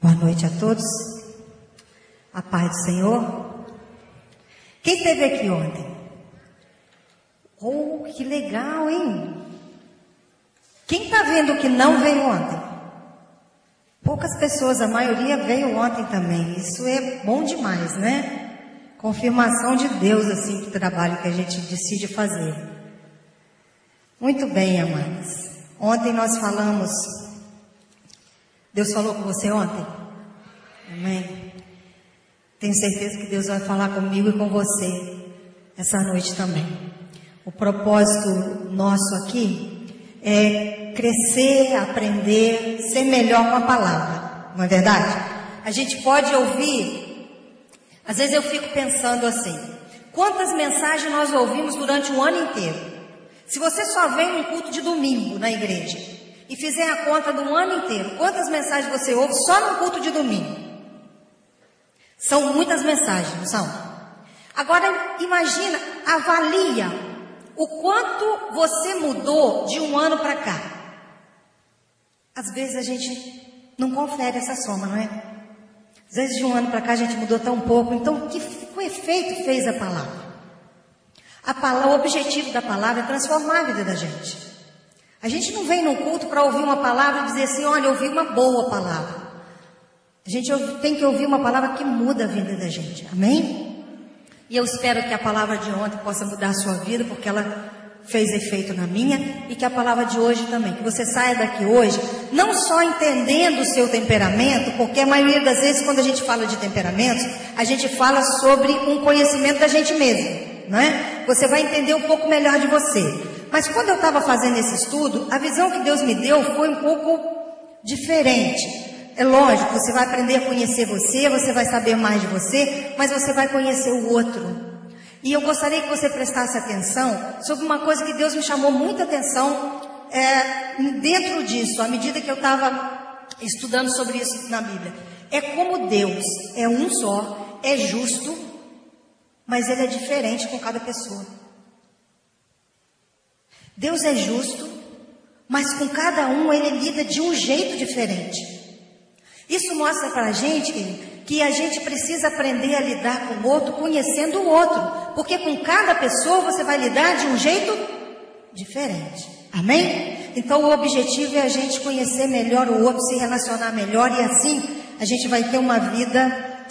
Boa noite a todos. A paz do Senhor. Quem esteve aqui ontem? Oh, que legal, hein? Quem está vendo que não veio ontem? Poucas pessoas, a maioria veio ontem também. Isso é bom demais, né? Confirmação de Deus, assim, do trabalho que a gente decide fazer. Muito bem, amados. Ontem nós falamos... Deus falou com você ontem? Amém? Tenho certeza que Deus vai falar comigo e com você essa noite também. O propósito nosso aqui é crescer, aprender, ser melhor com a palavra. Não é verdade? A gente pode ouvir... Às vezes eu fico pensando assim, quantas mensagens nós ouvimos durante o ano inteiro? Se você só vem num culto de domingo na igreja e fizer a conta do ano inteiro, quantas mensagens você ouve só no culto de domingo? São muitas mensagens, não são? Agora imagina, avalia o quanto você mudou de um ano para cá. Às vezes a gente não confere essa soma, não é? Às vezes de um ano para cá a gente mudou tão pouco. Então, que efeito fez a palavra? O objetivo da palavra é transformar a vida da gente. A gente não vem no culto para ouvir uma palavra e dizer assim, olha, eu ouvi uma boa palavra. A gente tem que ouvir uma palavra que muda a vida da gente. Amém? E eu espero que a palavra de ontem possa mudar a sua vida, porque ela fez efeito na minha, e que a palavra de hoje também, que você saia daqui hoje, não só entendendo o seu temperamento, porque a maioria das vezes quando a gente fala de temperamentos, a gente fala sobre um conhecimento da gente mesmo, não é? Você vai entender um pouco melhor de você. Mas quando eu estava fazendo esse estudo, a visão que Deus me deu foi um pouco diferente. É lógico, você vai aprender a conhecer você vai saber mais de você, mas você vai conhecer o outro. E eu gostaria que você prestasse atenção sobre uma coisa que Deus me chamou muita atenção dentro disso, à medida que eu estava estudando sobre isso na Bíblia. É como Deus é um só, é justo, mas Ele é diferente com cada pessoa. Deus é justo, mas com cada um Ele lida de um jeito diferente. Isso mostra para a gente que a gente precisa aprender a lidar com o outro, conhecendo o outro. Porque com cada pessoa você vai lidar de um jeito diferente. Amém? Então o objetivo é a gente conhecer melhor o outro, se relacionar melhor. E assim a gente vai ter uma vida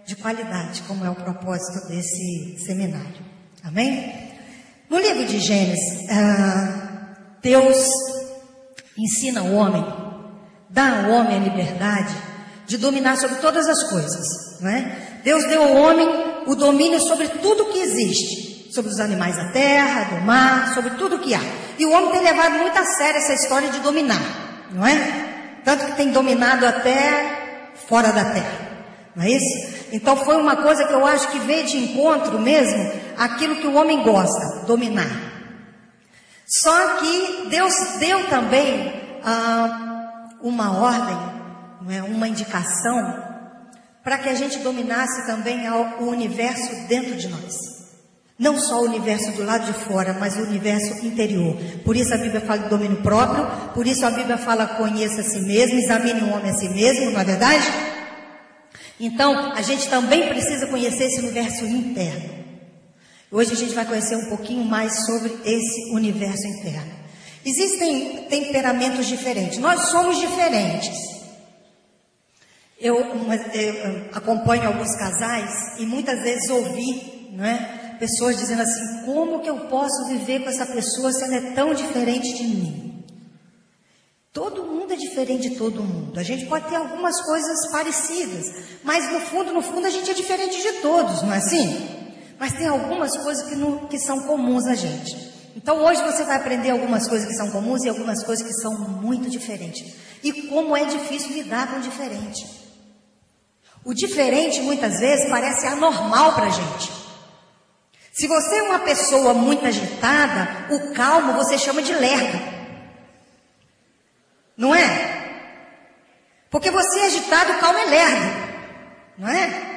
de qualidade, como é o propósito desse seminário. Amém? No livro de Gênesis, Deus ensina o homem, dá ao homem a liberdade de dominar sobre todas as coisas, não é? Deus deu ao homem o domínio sobre tudo que existe, sobre os animais da terra, do mar, sobre tudo que há. E o homem tem levado muito a sério essa história de dominar, não é? Tanto que tem dominado até fora da terra, não é isso? Então foi uma coisa que eu acho que veio de encontro mesmo aquilo que o homem gosta, dominar. Só que Deus deu também uma ordem, uma indicação para que a gente dominasse também o universo dentro de nós. Não só o universo do lado de fora, mas o universo interior. Por isso a Bíblia fala de domínio próprio, por isso a Bíblia fala conheça a si mesmo, examine o homem a si mesmo, não é verdade? Então, a gente também precisa conhecer esse universo interno. Hoje a gente vai conhecer um pouquinho mais sobre esse universo interno. Existem temperamentos diferentes. Nós somos diferentes. Eu acompanho alguns casais e muitas vezes ouvi, não é, pessoas dizendo assim, como que eu posso viver com essa pessoa se ela é tão diferente de mim? Todo mundo é diferente de todo mundo. A gente pode ter algumas coisas parecidas, mas no fundo a gente é diferente de todos, não é assim? Mas tem algumas coisas que são comuns a gente. Então hoje você vai aprender algumas coisas que são comuns e algumas coisas que são muito diferentes. E como é difícil lidar com o diferente. O diferente muitas vezes parece anormal para a gente. Se você é uma pessoa muito agitada, o calmo você chama de lerdo. Não é? Porque você é agitado, o calmo é lerdo. Não é?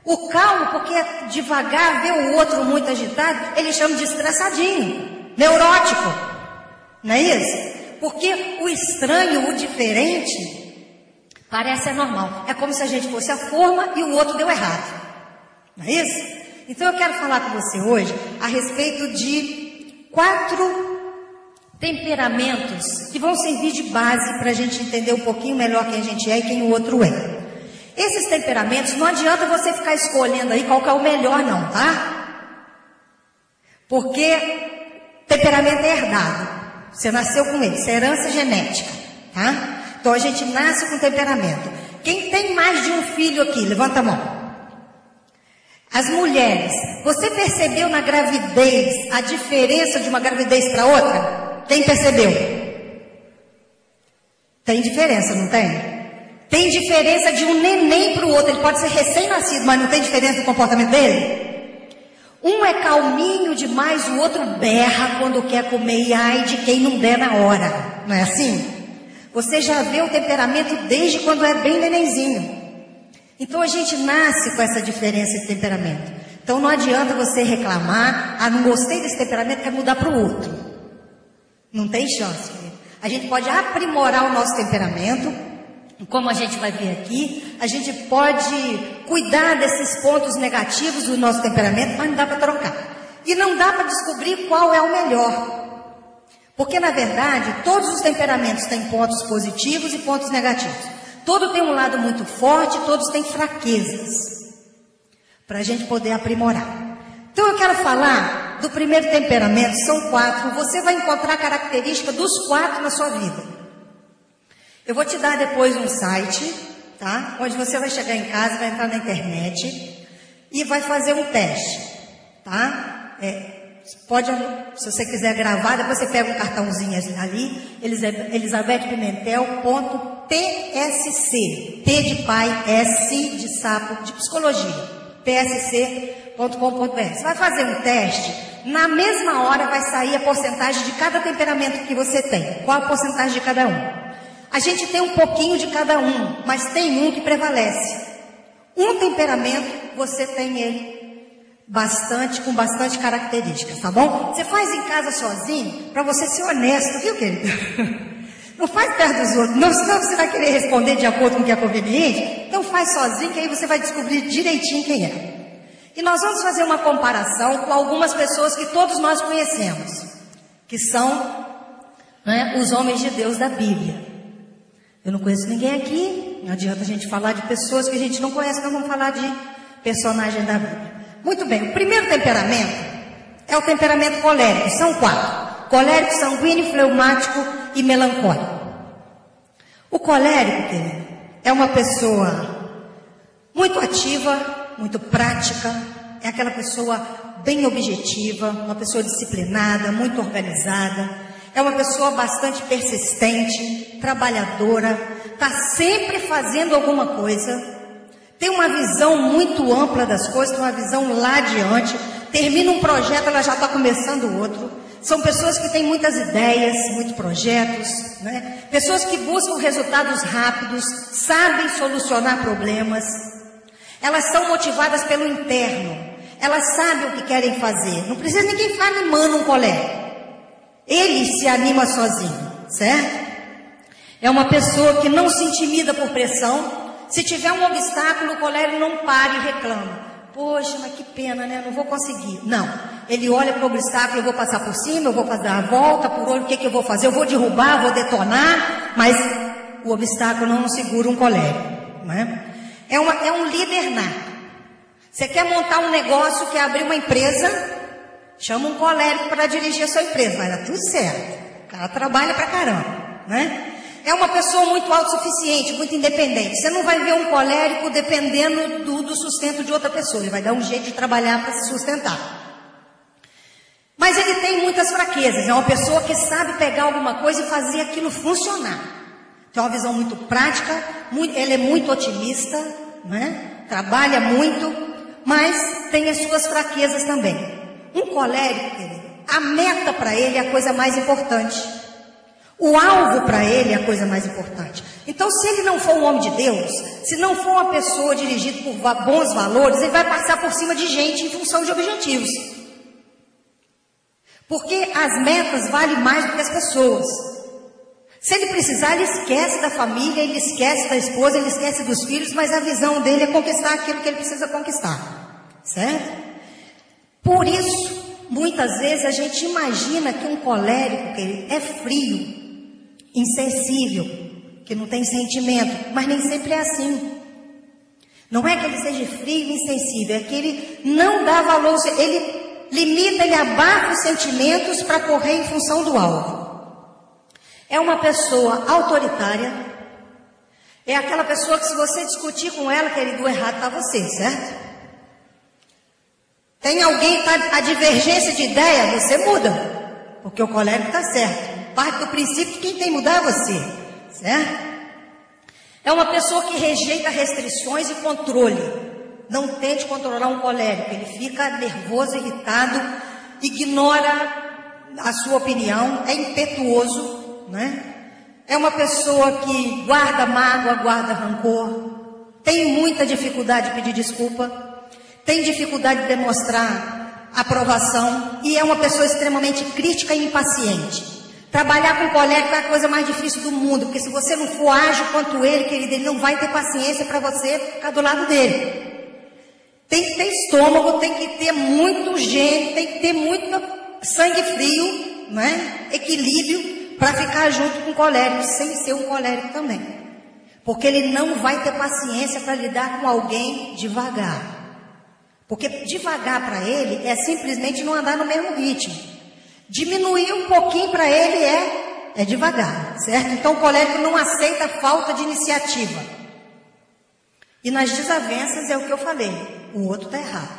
O calmo, porque é devagar, vê o outro muito agitado, ele chama de estressadinho, neurótico. Não é isso? Porque o estranho, o diferente, Parece normal. É como se a gente fosse a forma e o outro deu errado. Não é isso? Então eu quero falar com você hoje a respeito de 4 temperamentos que vão servir de base para a gente entender um pouquinho melhor quem a gente é e quem o outro é. Esses temperamentos, não adianta você ficar escolhendo aí qual que é o melhor não, tá? Porque temperamento é herdado. Você nasceu com ele, isso é herança genética, tá? Então a gente nasce com temperamento. Quem tem mais de um filho aqui, levanta a mão. As mulheres, você percebeu na gravidez a diferença de uma gravidez para outra? Quem percebeu? Tem diferença, não tem? Tem diferença de um neném para o outro. Ele pode ser recém-nascido, mas não tem diferença no comportamento dele? Um é calminho demais, o outro berra quando quer comer e ai de quem não der na hora. Não é assim? Você já vê o temperamento desde quando é bem nenenzinho. Então a gente nasce com essa diferença de temperamento. Então não adianta você reclamar, ah, não gostei desse temperamento, quer mudar para o outro. Não tem chance, querido. A gente pode aprimorar o nosso temperamento, como a gente vai ver aqui, a gente pode cuidar desses pontos negativos do nosso temperamento, mas não dá para trocar. E não dá para descobrir qual é o melhor. Porque na verdade, todos os temperamentos têm pontos positivos e pontos negativos. Todo tem um lado muito forte, todos têm fraquezas, para a gente poder aprimorar. Então eu quero falar do primeiro temperamento, são 4, você vai encontrar característica dos 4 na sua vida. Eu vou te dar depois um site, tá? Onde você vai chegar em casa, vai entrar na internet e vai fazer um teste, tá? Pode, se você quiser gravar, depois você pega um cartãozinho ali, elisabethpimentel.psc, P de pai, S de sapo, de psicologia, psc.com.br. Você vai fazer um teste, na mesma hora vai sair a porcentagem de cada temperamento que você tem. Qual a porcentagem de cada um? A gente tem um pouquinho de cada um, mas tem um que prevalece. Um temperamento, você tem ele com bastante características, tá bom? Você faz em casa sozinho, para você ser honesto, viu, querido? Não faz perto dos outros, não, senão você vai querer responder de acordo com o que é conveniente. Então faz sozinho, que aí você vai descobrir direitinho quem é. E nós vamos fazer uma comparação com algumas pessoas que todos nós conhecemos, que são, né, os homens de Deus da Bíblia. Eu não conheço ninguém aqui, não adianta a gente falar de pessoas que a gente não conhece, nós vamos falar de personagens da Bíblia. Muito bem, o primeiro temperamento é o temperamento colérico, são 4. Colérico, sanguíneo, fleumático e melancólico. O colérico, querido, é uma pessoa muito ativa, muito prática, é aquela pessoa bem objetiva, uma pessoa disciplinada, muito organizada, é uma pessoa bastante persistente, trabalhadora, está sempre fazendo alguma coisa, tem uma visão muito ampla das coisas, tem uma visão lá adiante, termina um projeto, ela já está começando outro. São pessoas que têm muitas ideias, muitos projetos, né? Pessoas que buscam resultados rápidos, sabem solucionar problemas. Elas são motivadas pelo interno, elas sabem o que querem fazer. Não precisa ninguém ficar animando um colega. Ele se anima sozinho, certo? É uma pessoa que não se intimida por pressão. Se tiver um obstáculo, o colérico não para e reclama. Poxa, mas que pena, né? Não vou conseguir. Não. Ele olha para o obstáculo, eu vou passar por cima, eu vou fazer a volta, por olho, o que eu vou fazer? Eu vou derrubar, vou detonar, mas o obstáculo não segura um colérico, né? É um líder nato. Você quer montar um negócio, quer abrir uma empresa, chama um colérico para dirigir a sua empresa. Vai dar tudo certo. O cara trabalha pra caramba, né? É uma pessoa muito autossuficiente, muito independente. Você não vai ver um colérico dependendo do sustento de outra pessoa. Ele vai dar um jeito de trabalhar para se sustentar. Mas ele tem muitas fraquezas. É uma pessoa que sabe pegar alguma coisa e fazer aquilo funcionar. Tem uma visão muito prática, ele é muito otimista, né? Trabalha muito, mas tem as suas fraquezas também. Um colérico, a meta para ele é a coisa mais importante. O alvo para ele é a coisa mais importante. Então, se ele não for um homem de Deus, se não for uma pessoa dirigida por bons valores, ele vai passar por cima de gente em função de objetivos. Porque as metas valem mais do que as pessoas. Se ele precisar, ele esquece da família, ele esquece da esposa, ele esquece dos filhos, mas a visão dele é conquistar aquilo que ele precisa conquistar, certo? Por isso, muitas vezes a gente imagina que um colérico que é frio, insensível, que não tem sentimento, mas nem sempre é assim. Não é que ele seja frio e insensível, é que ele não dá valor, ele limita, ele abafa os sentimentos para correr em função do alvo. É uma pessoa autoritária, é aquela pessoa que se você discutir com ela, querido, o errado está você, certo? Tem alguém que está a divergência de ideia, você muda, porque o colérico está certo. Parte do princípio que quem tem que mudar é você, certo? É uma pessoa que rejeita restrições e controle. Não tente controlar um colérico, ele fica nervoso, irritado, ignora a sua opinião, é impetuoso, né? É uma pessoa que guarda mágoa, guarda rancor, tem muita dificuldade de pedir desculpa, tem dificuldade de demonstrar aprovação e é uma pessoa extremamente crítica e impaciente. Trabalhar com colérico é a coisa mais difícil do mundo, porque se você não for ágil quanto ele, querido, ele não vai ter paciência para você ficar do lado dele. Tem que ter estômago, tem que ter muito gênio, tem que ter muito sangue frio, né? Equilíbrio, para ficar junto com o colérico, sem ser um colérico também. Porque ele não vai ter paciência para lidar com alguém devagar. Porque devagar para ele é simplesmente não andar no mesmo ritmo. Diminuir um pouquinho para ele é devagar, certo? Então o colérico não aceita a falta de iniciativa. E nas desavenças é o que eu falei, o outro está errado.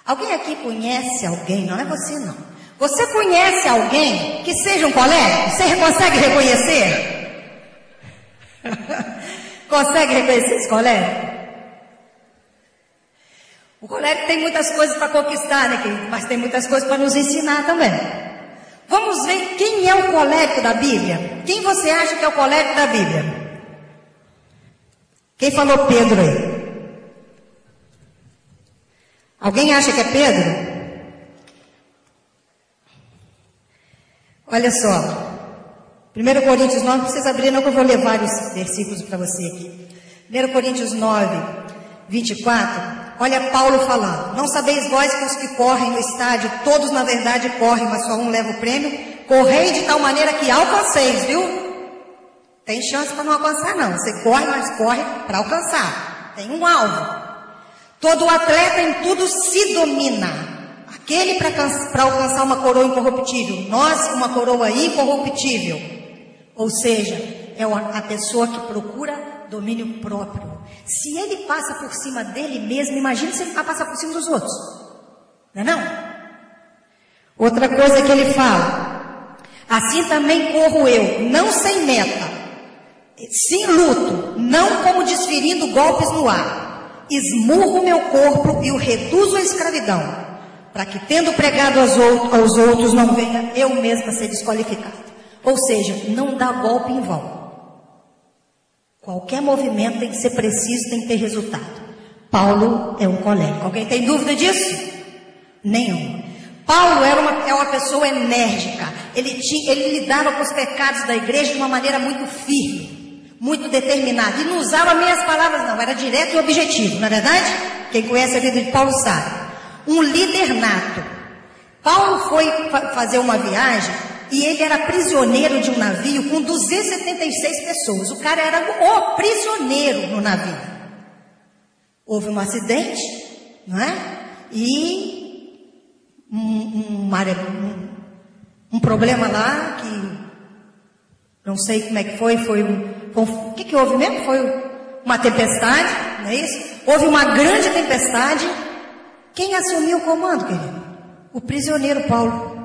Alguém aqui conhece alguém, não é você não. Você conhece alguém que seja um colérico? Você consegue reconhecer? Consegue reconhecer esse colérico? O colérico tem muitas coisas para conquistar, né, querido? Mas tem muitas coisas para nos ensinar também. Vamos ver quem é o colérico da Bíblia. Quem você acha que é o colérico da Bíblia? Quem falou Pedro aí? Alguém acha que é Pedro? Olha só. 1 Coríntios 9, não precisa abrir não que eu vou ler vários versículos para você aqui. 1 Coríntios 9, 24. Olha Paulo falando, não sabeis vós que os que correm no estádio, todos na verdade correm, mas só um leva o prêmio? Correi de tal maneira que alcanceis, viu? Tem chance para não alcançar não, você corre, mas corre para alcançar. Tem um alvo. Todo atleta em tudo se domina. Aquele para alcançar uma coroa incorruptível, nós uma coroa incorruptível. Ou seja, é a pessoa que procura domínio próprio. Se ele passa por cima dele mesmo, imagine se ele vai passar por cima dos outros. Não é não? Outra coisa que ele fala, assim também corro eu, não sem meta, sem luto, não como desferindo golpes no ar. Esmurro meu corpo e o reduzo à escravidão, para que tendo pregado aos outros não venha eu mesma a ser desqualificado. Ou seja, não dá golpe em vão. Qualquer movimento tem que ser preciso, tem que ter resultado. Paulo é um colérico. Alguém tem dúvida disso? Nenhum. Paulo é uma pessoa enérgica. Ele lidava com os pecados da igreja de uma maneira muito firme, muito determinada. E não usava meias palavras não, era direto e objetivo, não é verdade? Quem conhece a vida de Paulo sabe. Um líder nato. Paulo foi fazer uma viagem e ele era prisioneiro de um navio com 276 pessoas. O cara era o prisioneiro no navio. Houve um acidente, não é? E um problema lá que não sei como é que foi. O que houve mesmo? Foi uma tempestade, não é isso? Houve uma grande tempestade. Quem assumiu o comando, querido? O prisioneiro Paulo.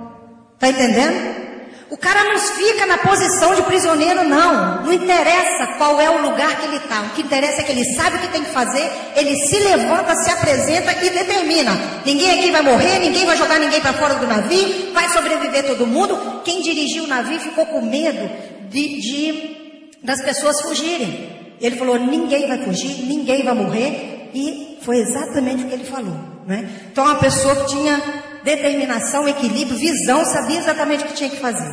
Está entendendo? O cara não fica na posição de prisioneiro, não. Não interessa qual é o lugar que ele está. O que interessa é que ele sabe o que tem que fazer. Ele se levanta, se apresenta e determina. Ninguém aqui vai morrer, ninguém vai jogar ninguém para fora do navio. Vai sobreviver todo mundo. Quem dirigiu o navio ficou com medo das pessoas fugirem. Ele falou, ninguém vai fugir, ninguém vai morrer. E foi exatamente o que ele falou, né? Então, uma pessoa que tinha determinação, equilíbrio, visão, sabia exatamente o que tinha que fazer.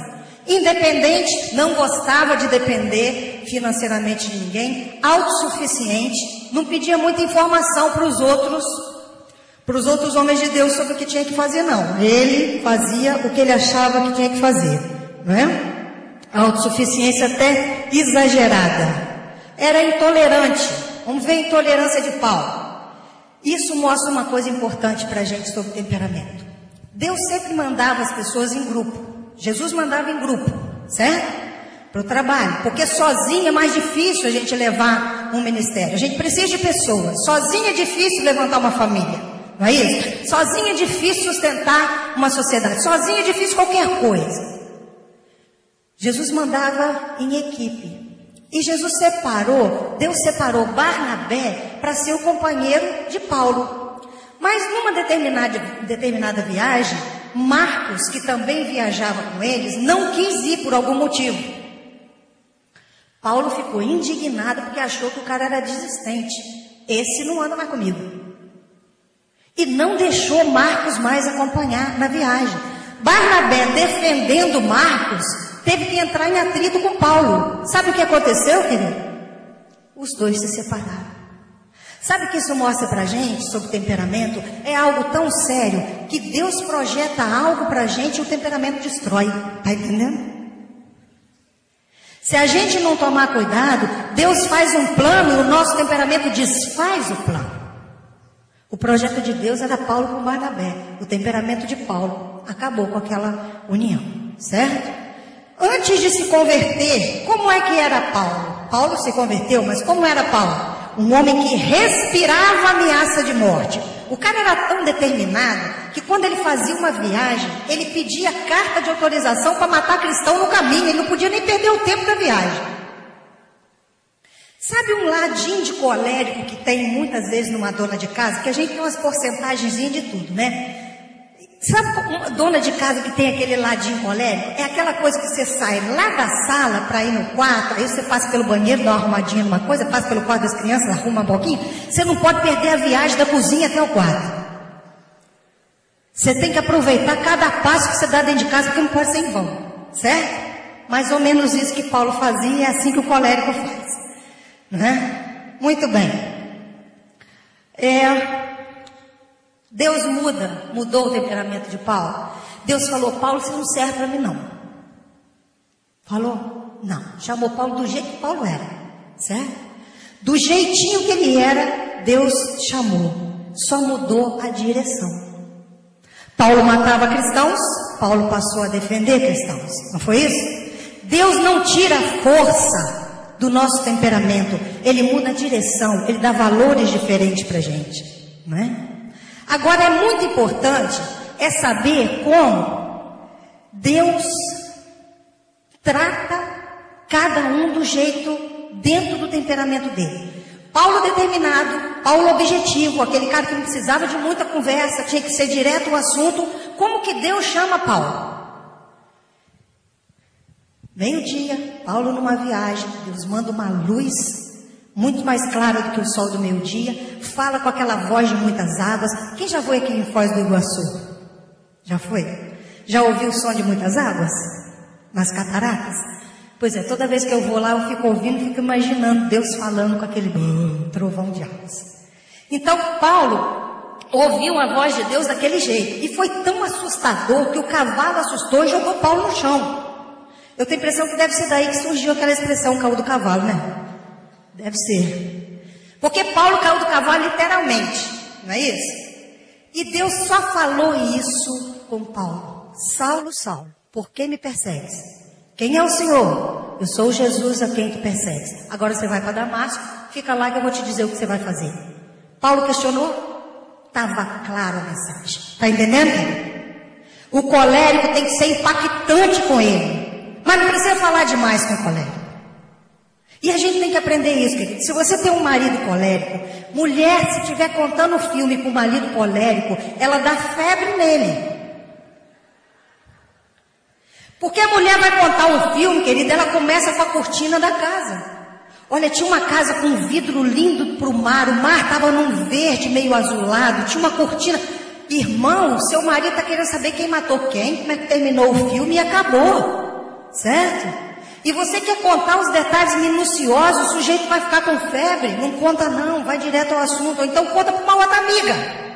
independente, não gostava de depender financeiramente de ninguém, autossuficiente, não pedia muita informação para os outros homens de Deus sobre o que tinha que fazer, não. Ele fazia o que ele achava que tinha que fazer, não é? Autossuficiência até exagerada. Era intolerante. Vamos ver a intolerância de Paulo. Isso mostra uma coisa importante para a gente sobre temperamento. Deus sempre mandava as pessoas em grupo. Jesus mandava em grupo, certo? Para o trabalho. Porque sozinho é mais difícil a gente levar um ministério. A gente precisa de pessoas. Sozinho é difícil levantar uma família. Não é isso? Sozinho é difícil sustentar uma sociedade. Sozinho é difícil qualquer coisa. Jesus mandava em equipe. E Jesus Deus separou Barnabé para ser o companheiro de Paulo. Mas numa determinada viagem, Marcos, que também viajava com eles, não quis ir por algum motivo. Paulo ficou indignado porque achou que o cara era desistente. Esse não anda mais comigo. E não deixou Marcos mais acompanhar na viagem. Barnabé, defendendo Marcos, teve que entrar em atrito com Paulo. Sabe o que aconteceu, querido? Os dois se separaram. Sabe o que isso mostra pra gente sobre temperamento? É algo tão sério que Deus projeta algo pra gente e o temperamento destrói. Tá entendendo? Se a gente não tomar cuidado, Deus faz um plano e o nosso temperamento desfaz o plano. O projeto de Deus era Paulo com Barnabé. O temperamento de Paulo acabou com aquela união, certo? Antes de se converter, como é que era Paulo? Paulo se converteu, mas como era Paulo? Um homem que respirava ameaça de morte. O cara era tão determinado que quando ele fazia uma viagem, ele pedia carta de autorização para matar cristão no caminho. Ele não podia nem perder o tempo da viagem. Sabe um ladinho de colérico que tem muitas vezes numa dona de casa? Que a gente tem umas porcentagenzinhas de tudo, né? Sabe uma dona de casa que tem aquele ladinho colérico? É aquela coisa que você sai lá da sala para ir no quarto, aí você passa pelo banheiro, dá uma arrumadinha numa coisa, passa pelo quarto das crianças, arruma um pouquinho. Você não pode perder a viagem da cozinha até o quarto. Você tem que aproveitar cada passo que você dá dentro de casa, porque não pode ser em vão, certo? Mais ou menos isso que Paulo fazia, e é assim que o colérico faz, né? Muito bem. Deus mudou o temperamento de Paulo. Deus falou: Paulo, você não serve para mim não. Falou? Não. Chamou Paulo do jeito que Paulo era, certo? Do jeitinho que ele era, Deus chamou. Só mudou a direção. Paulo matava cristãos, Paulo passou a defender cristãos. Não foi isso? Deus não tira a força do nosso temperamento. Ele muda a direção, ele dá valores diferentes para a gente, não é? Agora é muito importante saber como Deus trata cada um do jeito dentro do temperamento dele. Paulo determinado, Paulo objetivo, aquele cara que não precisava de muita conversa, tinha que ser direto ao assunto. Como que Deus chama Paulo? Meio-dia, Paulo numa viagem, Deus manda uma luz muito mais clara do que o sol do meio-dia, fala com aquela voz de muitas águas. Quem já foi aqui em Foz do Iguaçu? Já foi? Já ouviu o som de muitas águas? Nas cataratas? Pois é, toda vez que eu vou lá, eu fico ouvindo, fico imaginando Deus falando com aquele trovão de águas. Então, Paulo ouviu a voz de Deus daquele jeito, e foi tão assustador que o cavalo assustou e jogou Paulo no chão. Eu tenho a impressão que deve ser daí que surgiu aquela expressão, caiu do cavalo, né? Deve ser. Porque Paulo caiu do cavalo literalmente, não é isso? E Deus só falou isso com Paulo. Saulo, Saulo, por que me persegues? Quem é o Senhor? Eu sou Jesus a quem tu persegues. Agora você vai para Damasco, fica lá que eu vou te dizer o que você vai fazer. Paulo questionou? Estava clara a mensagem. Está entendendo? O colérico tem que ser impactante com ele. Mas não precisa falar demais com o colérico. E a gente tem que aprender isso, querido. Se você tem um marido colérico, mulher, se estiver contando um filme com o marido colérico, ela dá febre nele. Porque a mulher vai contar um filme, querido, ela começa com a cortina da casa. Olha, tinha uma casa com um vidro lindo para o mar estava num verde meio azulado, tinha uma cortina. Irmão, seu marido está querendo saber quem matou quem, como é que terminou o filme e acabou. certo? E você quer contar os detalhes minuciosos, o sujeito vai ficar com febre, não conta não, vai direto ao assunto, ou então conta para uma outra amiga.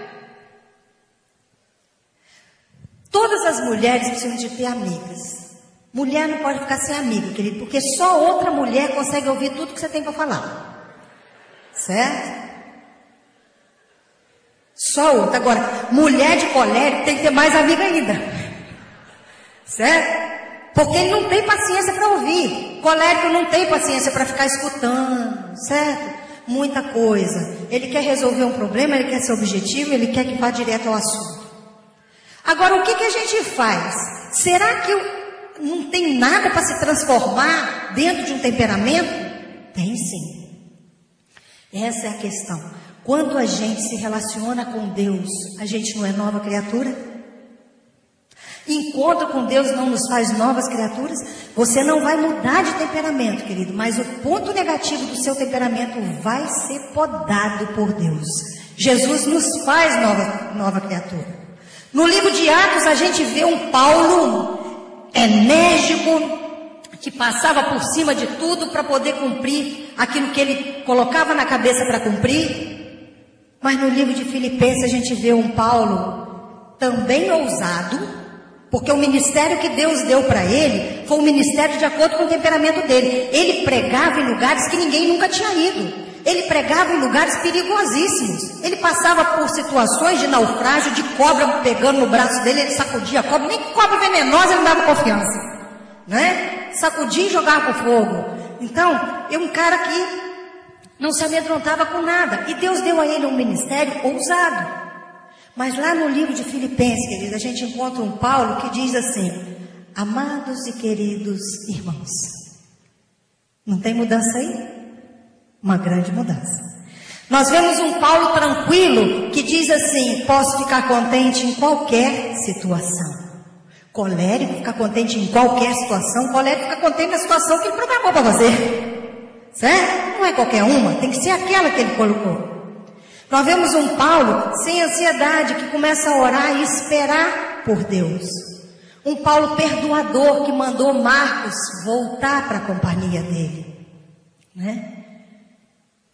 Todas as mulheres precisam de ter amigas. Mulher não pode ficar sem amiga, querido, porque só outra mulher consegue ouvir tudo que você tem para falar. Certo? Só outra. Agora, mulher de colérico tem que ter mais amiga ainda. Certo? Porque ele não tem paciência para ouvir. Colérico não tem paciência para ficar escutando. Certo? Muita coisa. Ele quer resolver um problema, ele quer ser objetivo, ele quer que vá direto ao assunto. Agora, o que a gente faz? Será que não tem nada para se transformar dentro de um temperamento? Tem sim. Essa é a questão. Quando a gente se relaciona com Deus, a gente não é nova criatura? Encontro com Deus não nos faz novas criaturas? Você não vai mudar de temperamento, querido, mas o ponto negativo do seu temperamento vai ser podado por Deus. Jesus nos faz nova criatura. No livro de Atos a gente vê um Paulo enérgico, que passava por cima de tudo para poder cumprir aquilo que ele colocava na cabeça para cumprir. Mas no livro de Filipenses a gente vê um Paulo também ousado, porque o ministério que Deus deu para ele foi um ministério de acordo com o temperamento dele. Ele pregava em lugares que ninguém nunca tinha ido. Ele pregava em lugares perigosíssimos. Ele passava por situações de naufrágio, de cobra pegando no braço dele, ele sacudia a cobra, nem cobra venenosa ele não dava confiança, né? Sacudia e jogava pro fogo. Então, é um cara que não se amedrontava com nada. E Deus deu a ele um ministério ousado. Mas lá no livro de Filipenses, queridos, a gente encontra um Paulo que diz assim: amados e queridos irmãos. Não tem mudança aí? Uma grande mudança. Nós vemos um Paulo tranquilo que diz assim: posso ficar contente em qualquer situação. Colérico fica contente em qualquer situação. Colérico fica contente na situação que ele programou para fazer. Certo? Não é qualquer uma, tem que ser aquela que ele colocou. Nós vemos um Paulo sem ansiedade, que começa a orar e esperar por Deus. Um Paulo perdoador que mandou Marcos voltar para a companhia dele. Né?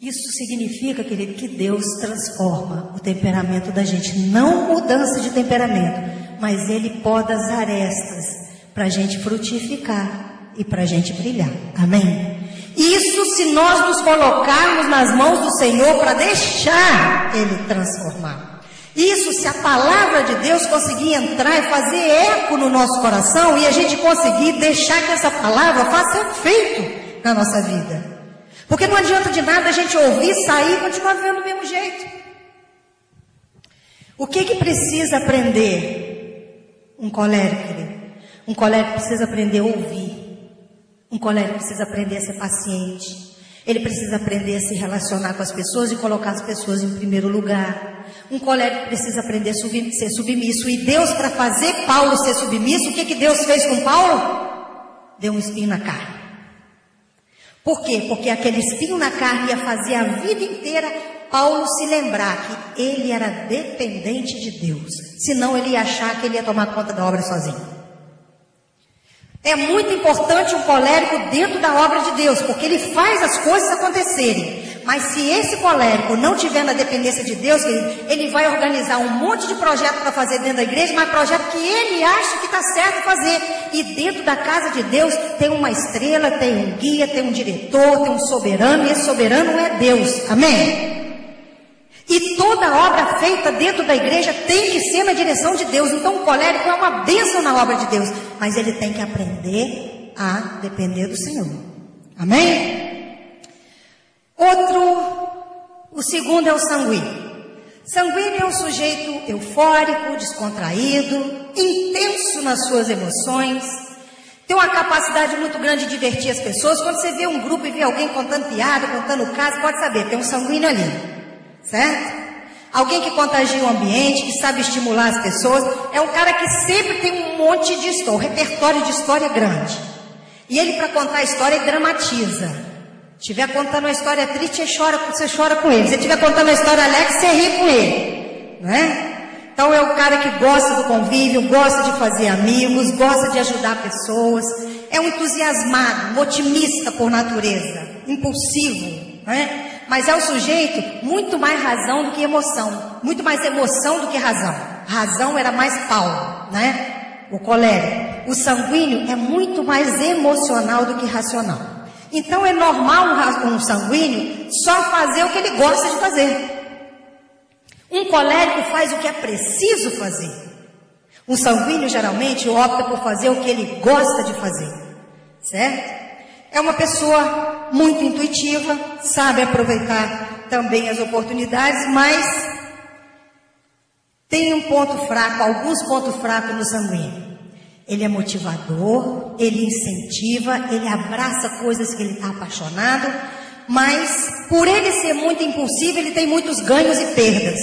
Isso significa, querido, que Deus transforma o temperamento da gente. Não mudança de temperamento, mas Ele poda as arestas para a gente frutificar e para a gente brilhar. Amém? Isso se nós nos colocarmos nas mãos do Senhor para deixar Ele transformar. Isso se a palavra de Deus conseguir entrar e fazer eco no nosso coração e a gente conseguir deixar que essa palavra faça efeito na nossa vida. Porque não adianta de nada a gente ouvir, sair e continuar vivendo do mesmo jeito. O que precisa aprender um colérico, querido? Um colérico precisa aprender a ouvir. Um colérico precisa aprender a ser paciente. Ele precisa aprender a se relacionar com as pessoas e colocar as pessoas em primeiro lugar. Um colérico precisa aprender a ser submisso. E Deus, para fazer Paulo ser submisso, o que Deus fez com Paulo? Deu um espinho na carne. Por quê? Porque aquele espinho na carne ia fazer a vida inteira Paulo se lembrar que ele era dependente de Deus. Senão ele ia achar que ele ia tomar conta da obra sozinho. É muito importante um colérico dentro da obra de Deus, porque ele faz as coisas acontecerem. Mas se esse colérico não tiver na dependência de Deus, ele vai organizar um monte de projeto para fazer dentro da igreja, mas projeto que ele acha que está certo fazer. E dentro da casa de Deus tem uma estrela, tem um guia, tem um diretor, tem um soberano, e esse soberano é Deus. Amém? E toda obra feita dentro da igreja tem que ser na direção de Deus. Então o colérico é uma bênção na obra de Deus, mas ele tem que aprender a depender do Senhor. Amém? O segundo é o sanguíneo. Sanguíneo é um sujeito eufórico, descontraído, intenso nas suas emoções, tem uma capacidade muito grande de divertir as pessoas. Quando você vê um grupo e vê alguém contando piada, contando caso, pode saber, tem um sanguíneo ali, certo? Alguém que contagia o ambiente, que sabe estimular as pessoas, é um cara que sempre tem um monte de história, um repertório de história grande. E ele, para contar a história, ele dramatiza. Se estiver contando uma história triste, você chora com ele. Se estiver contando uma história alegre, você ri com ele, né? Então é o cara que gosta do convívio, gosta de fazer amigos, gosta de ajudar pessoas. é um entusiasmado, um otimista por natureza, impulsivo, né? Mas é um sujeito muito mais razão do que emoção, muito mais emoção do que razão. Razão era mais Paulo, né? O colérico. O sanguíneo é muito mais emocional do que racional. Então é normal um sanguíneo só fazer o que ele gosta de fazer. Um colérico faz o que é preciso fazer. Um sanguíneo geralmente opta por fazer o que ele gosta de fazer, certo? É uma pessoa muito intuitiva, sabe aproveitar também as oportunidades, mas tem um ponto fraco, alguns pontos fracos no sanguíneo. Ele é motivador, ele incentiva, ele abraça coisas que ele está apaixonado, mas por ele ser muito impulsivo, ele tem muitos ganhos e perdas.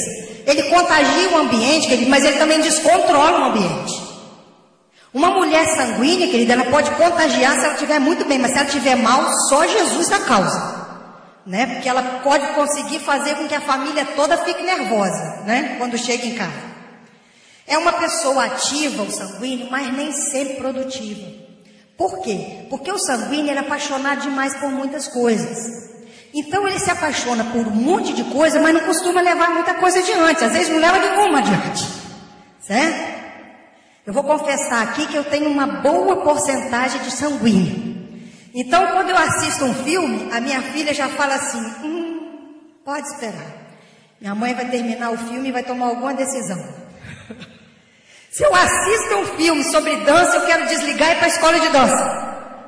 Ele contagia o ambiente, mas ele também descontrola o ambiente. Uma mulher sanguínea, querida, ela pode contagiar se ela estiver muito bem, mas se ela estiver mal, só Jesus dá causa, né? Porque ela pode conseguir fazer com que a família toda fique nervosa, né? Quando chega em casa. É uma pessoa ativa, o sanguíneo, mas nem sempre produtiva. Por quê? Porque o sanguíneo é apaixonado demais por muitas coisas. Então ele se apaixona por um monte de coisa, mas não costuma levar muita coisa adiante. Às vezes não leva nenhuma adiante. Certo? Eu vou confessar aqui que eu tenho uma boa porcentagem de sanguíneo. Então quando eu assisto um filme, a minha filha já fala assim, pode esperar. Minha mãe vai terminar o filme e vai tomar alguma decisão. Se eu assisto um filme sobre dança, eu quero desligar e ir para a escola de dança.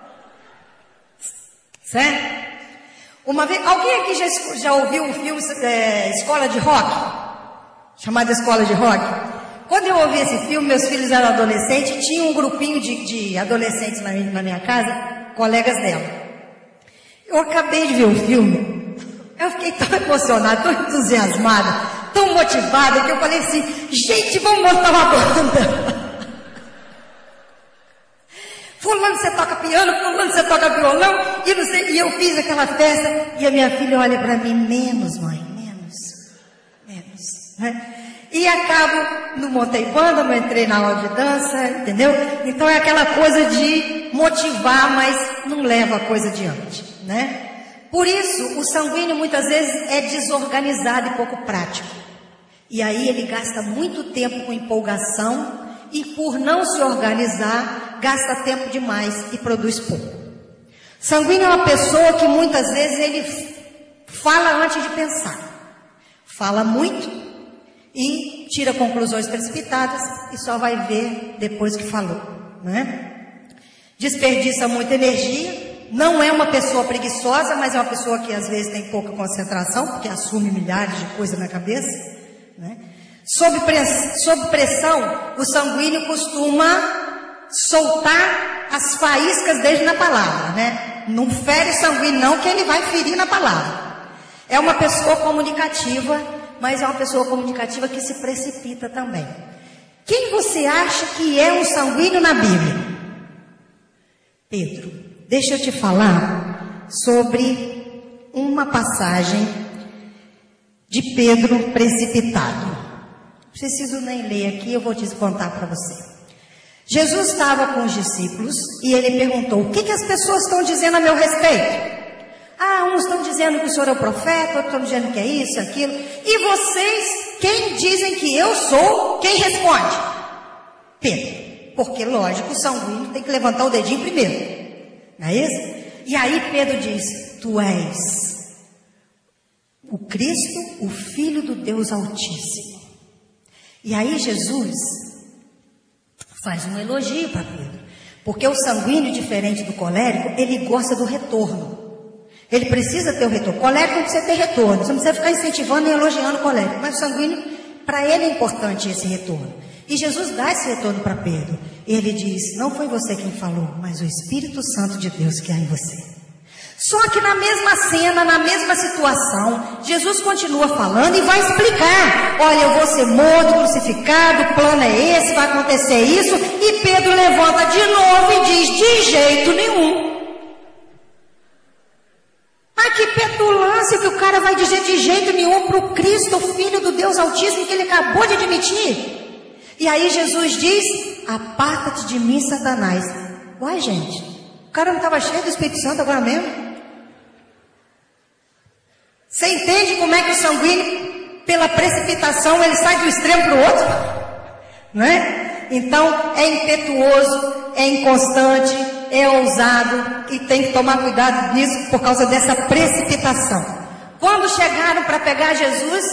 Certo? Uma vez, alguém aqui já ouviu um filme Escola de Rock? Chamado Escola de Rock? Quando eu ouvi esse filme, meus filhos eram adolescentes, tinha um grupinho de adolescentes na minha casa, colegas dela. Eu acabei de ver o filme, eu fiquei tão emocionada, tão entusiasmada, tão motivada, que eu falei assim, gente, vamos montar uma banda. Fulano, você toca piano, fulano, você toca violão, e não sei, e eu fiz aquela festa, e a minha filha olha para mim, menos, mãe, menos, né? E acabo, não montei banda, não entrei na aula de dança, entendeu? Então é aquela coisa de motivar, mas não leva a coisa adiante, né? Por isso, o sanguíneo muitas vezes é desorganizado e pouco prático. E aí ele gasta muito tempo com empolgação e por não se organizar, gasta tempo demais e produz pouco. Sanguíneo é uma pessoa que muitas vezes ele fala antes de pensar. Fala muito e tira conclusões precipitadas e só vai ver depois que falou, né? Desperdiça muita energia. Não é uma pessoa preguiçosa, mas é uma pessoa que às vezes tem pouca concentração, porque assume milhares de coisas na cabeça, né? Sob pressão, o sanguíneo costuma soltar as faíscas dele na palavra, né? Não fere o sanguíneo não, que ele vai ferir na palavra. É uma pessoa comunicativa, mas é uma pessoa comunicativa que se precipita também. Quem você acha que é um sanguíneo na Bíblia? Pedro. Deixa eu te falar sobre uma passagem de Pedro precipitado. Não preciso nem ler aqui, eu vou te contar para você. Jesus estava com os discípulos e ele perguntou, o que as pessoas estão dizendo a meu respeito? Uns estão dizendo que o senhor é o profeta, outros estão dizendo que é isso, aquilo. E vocês, quem dizem que eu sou, quem responde? Pedro. Porque, lógico, o sanguíneo tem que levantar o dedinho primeiro. Não é isso? E aí Pedro diz, tu és o Cristo, o Filho do Deus Altíssimo. E aí Jesus faz um elogio para Pedro. Porque o sanguíneo, diferente do colérico, ele gosta do retorno. Ele precisa ter o retorno. O colérico não precisa ter retorno. Você não precisa ficar incentivando e elogiando o colérico. Mas o sanguíneo, para ele é importante esse retorno. E Jesus dá esse retorno para Pedro. Ele diz, não foi você quem falou, mas o Espírito Santo de Deus que há em você. Só que na mesma cena, na mesma situação, Jesus continua falando e vai explicar. Olha, eu vou ser morto, crucificado, o plano é esse, vai acontecer isso. E Pedro levanta de novo e diz, de jeito nenhum. Ah, que petulância que o cara vai dizer de jeito nenhum para o Cristo, o Filho do Deus Altíssimo, que ele acabou de admitir. E aí Jesus diz, aparta-te de mim, Satanás. Uai, gente, cara não estava cheio do Espírito Santo agora mesmo? Você entende como é que o sanguíneo, pela precipitação, ele sai do extremo para o outro? Não é? Então, é impetuoso, é inconstante, é ousado e tem que tomar cuidado nisso por causa dessa precipitação. Quando chegaram para pegar Jesus,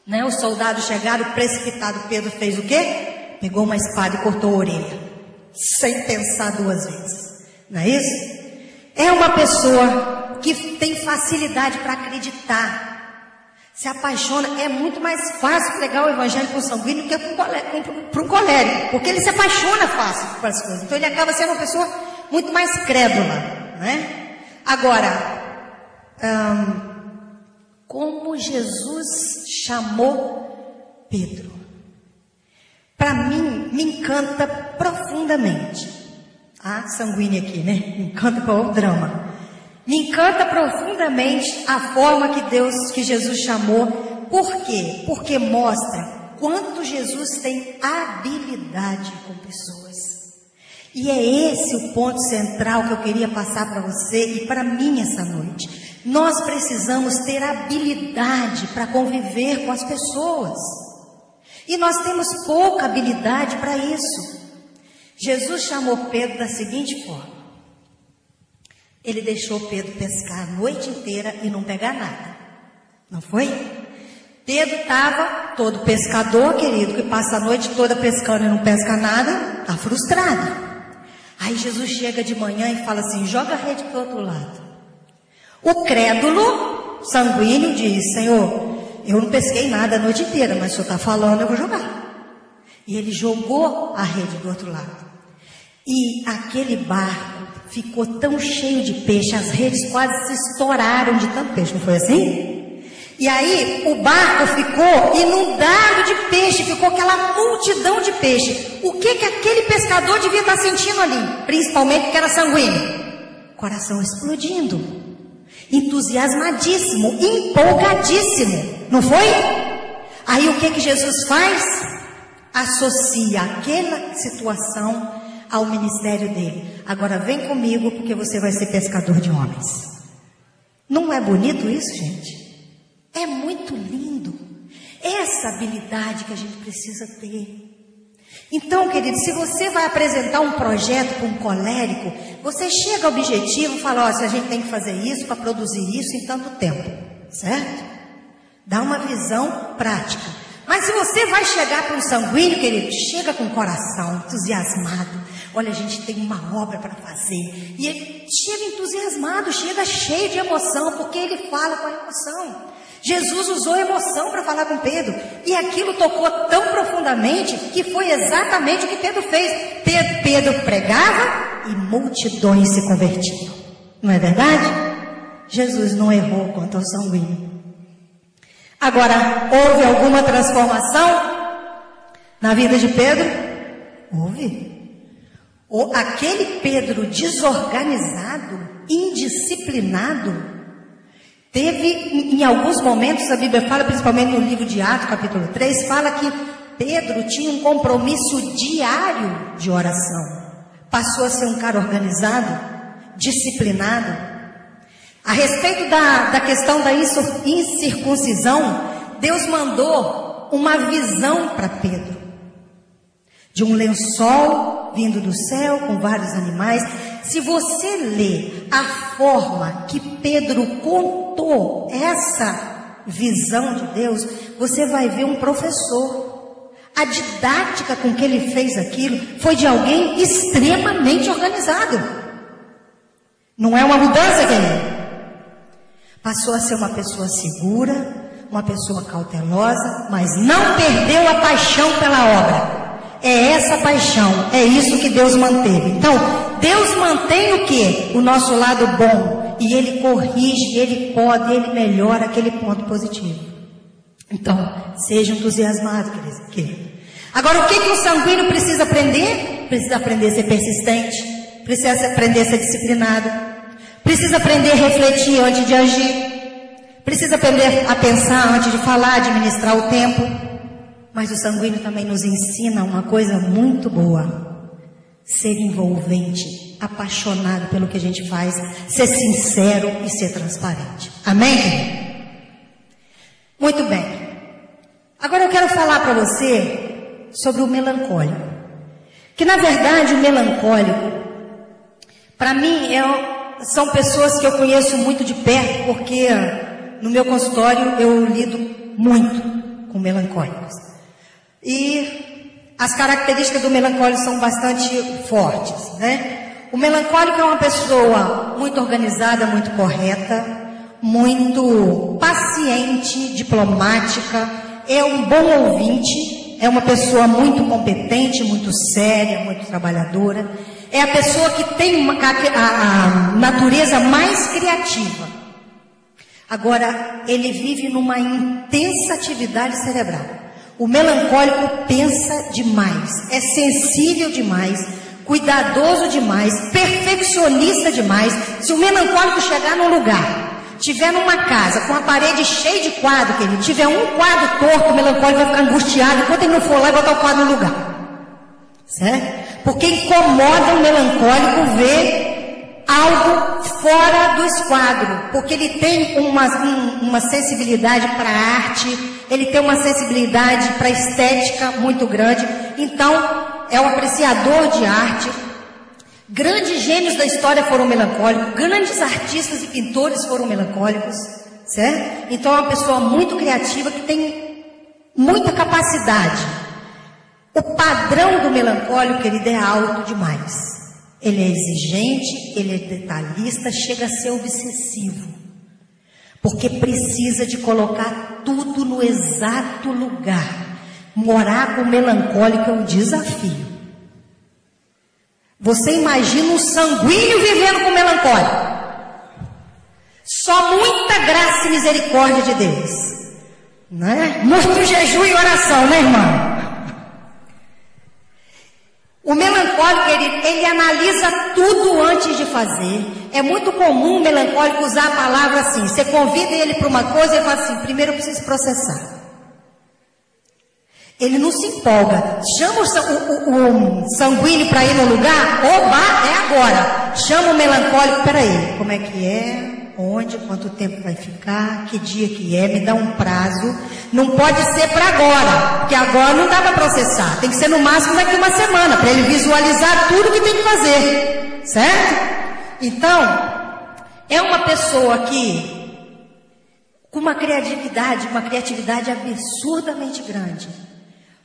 né, os soldados chegaram precipitado, Pedro fez o quê? Pegou uma espada e cortou a orelha, sem pensar duas vezes. Não é isso? É uma pessoa que tem facilidade para acreditar, se apaixona. É muito mais fácil pregar o evangelho para o sanguíneo do que para um colérico, porque ele se apaixona fácil para as coisas. Então ele acaba sendo uma pessoa muito mais crédula, né? Agora, como Jesus chamou Pedro, para mim, me encanta profundamente. Ah, sanguínea aqui, né? Me encanta com o drama. Me encanta profundamente a forma que Jesus chamou. Por quê? Porque mostra quanto Jesus tem habilidade com pessoas. E é esse o ponto central que eu queria passar para você e para mim essa noite. Nós precisamos ter habilidade para conviver com as pessoas. E nós temos pouca habilidade para isso. Jesus chamou Pedro da seguinte forma. Ele deixou Pedro pescar a noite inteira e não pegar nada. Não foi? Pedro estava todo pescador, querido, que passa a noite toda pescando e não pesca nada, está frustrado. Aí Jesus chega de manhã e fala assim, joga a rede para o outro lado. O crédulo, sanguíneo, diz, Senhor, eu não pesquei nada a noite inteira, mas o Senhor está falando, eu vou jogar. E ele jogou a rede do outro lado. E aquele barco ficou tão cheio de peixe, as redes quase se estouraram de tanto peixe, não foi assim? E aí o barco ficou inundado de peixe, ficou aquela multidão de peixe. O que aquele pescador devia estar sentindo ali? Principalmente porque era sanguíneo. Coração explodindo, entusiasmadíssimo, empolgadíssimo, não foi? Aí o que Jesus faz? Associa aquela situação ao ministério dele. Agora vem comigo porque você vai ser pescador de homens. Não é bonito isso, gente? É muito lindo. Essa habilidade que a gente precisa ter. Então, querido, se você vai apresentar um projeto para um colérico, você chega ao objetivo e fala, ó, se a gente tem que fazer isso para produzir isso em tanto tempo, certo? Dá uma visão prática. Mas se você vai chegar para um sanguíneo, querido, chega com o coração entusiasmado. Olha, a gente tem uma obra para fazer. E ele chega entusiasmado, chega cheio de emoção, porque ele fala com a emoção. Jesus usou emoção para falar com Pedro. E aquilo tocou tão profundamente que foi exatamente o que Pedro fez. Pedro pregava e multidões se convertiam. Não é verdade? Jesus não errou quanto ao sanguíneo. Agora, houve alguma transformação na vida de Pedro? Houve. Aquele Pedro desorganizado, indisciplinado, teve, em alguns momentos, a Bíblia fala, principalmente no livro de Atos, capítulo 3, fala que Pedro tinha um compromisso diário de oração. Passou a ser um cara organizado, disciplinado. A respeito da questão da incircuncisão, Deus mandou uma visão para Pedro. De um lençol vindo do céu com vários animais. Se você ler a forma que Pedro contou essa visão de Deus, você vai ver um professor. A didática com que ele fez aquilo foi de alguém extremamente organizado. Não é uma mudança, querido? Passou a ser uma pessoa segura, uma pessoa cautelosa, mas não perdeu a paixão pela obra. É essa paixão, é isso que Deus manteve. Então, Deus mantém o quê? O nosso lado bom. E Ele corrige, Ele pode, Ele melhora aquele ponto positivo. Então, seja entusiasmado, querido. Agora, o que o sanguíneo precisa aprender? Precisa aprender a ser persistente, precisa aprender a ser disciplinado, precisa aprender a refletir antes de agir, precisa aprender a pensar antes de falar, administrar o tempo. Mas o sanguíneo também nos ensina uma coisa muito boa: ser envolvente apaixonado pelo que a gente faz, ser sincero e ser transparente. Amém? Muito bem. Agora eu quero falar para você sobre o melancólico. Que na verdade o melancólico, para mim, são pessoas que eu conheço muito de perto, porque no meu consultório eu lido muito com melancólicos. E as características do melancólico são bastante fortes, né? O melancólico é uma pessoa muito organizada, muito correta, muito paciente, diplomática, é um bom ouvinte, é uma pessoa muito competente, muito séria, muito trabalhadora. É a pessoa que tem a natureza mais criativa. Agora, ele vive numa intensa atividade cerebral. O melancólico pensa demais, é sensível demais, cuidadoso demais, perfeccionista demais. Se o melancólico chegar num lugar, tiver numa casa com a parede cheia de quadro, que ele tiver um quadro torto, o melancólico vai ficar angustiado enquanto ele não for lá e botar o quadro no lugar. Certo? Porque incomoda o melancólico ver algo fora do esquadro, porque ele tem uma sensibilidade para a arte, ele tem uma sensibilidade para a estética muito grande, então é um apreciador de arte. Grandes gênios da história foram melancólicos, grandes artistas e pintores foram melancólicos, certo? Então é uma pessoa muito criativa que tem muita capacidade. O padrão do melancólico, ele é alto demais. Ele é exigente, ele é detalhista, chega a ser obsessivo. Porque precisa de colocar tudo no exato lugar. Morar com o melancólico é um desafio. Você imagina um sanguíneo vivendo com o melancólico. Só muita graça e misericórdia de Deus. Né? Muito jejum e oração, né, irmão? O melancólico, ele analisa tudo antes de fazer. É muito comum o melancólico usar a palavra assim. Você convida ele para uma coisa e ele fala assim, primeiro eu preciso processar. Ele não se empolga. Chama o sanguíneo para ir no lugar. Oba, é agora. Chama o melancólico, peraí, como é que é? Onde? Quanto tempo vai ficar? Que dia que é? Me dá um prazo. Não pode ser para agora, porque agora não dá para processar. Tem que ser no máximo daqui uma semana, para ele visualizar tudo que tem que fazer. Certo? Então, é uma pessoa que com uma criatividade absurdamente grande.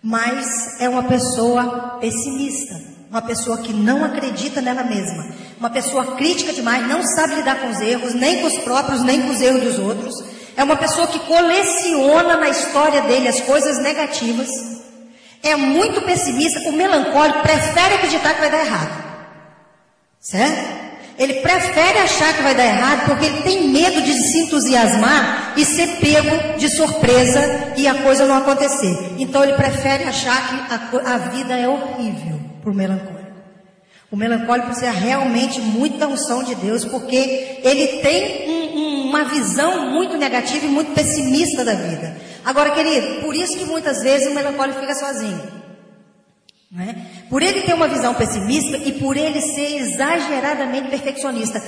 Mas é uma pessoa pessimista, uma pessoa que não acredita nela mesma, uma pessoa crítica demais, não sabe lidar com os erros, nem com os próprios, nem com os erros dos outros. É uma pessoa que coleciona na história dele as coisas negativas, é muito pessimista. O melancólico prefere acreditar que vai dar errado, certo? Ele prefere achar que vai dar errado porque ele tem medo de se entusiasmar e ser pego de surpresa e a coisa não acontecer. Então ele prefere achar que a vida é horrível para o melancólico. O melancólico precisa realmente muita unção de Deus, porque ele tem uma visão muito negativa e muito pessimista da vida. Agora, querido, por isso que muitas vezes o melancólico fica sozinho. Né? Por ele ter uma visão pessimista e por ele ser exageradamente perfeccionista.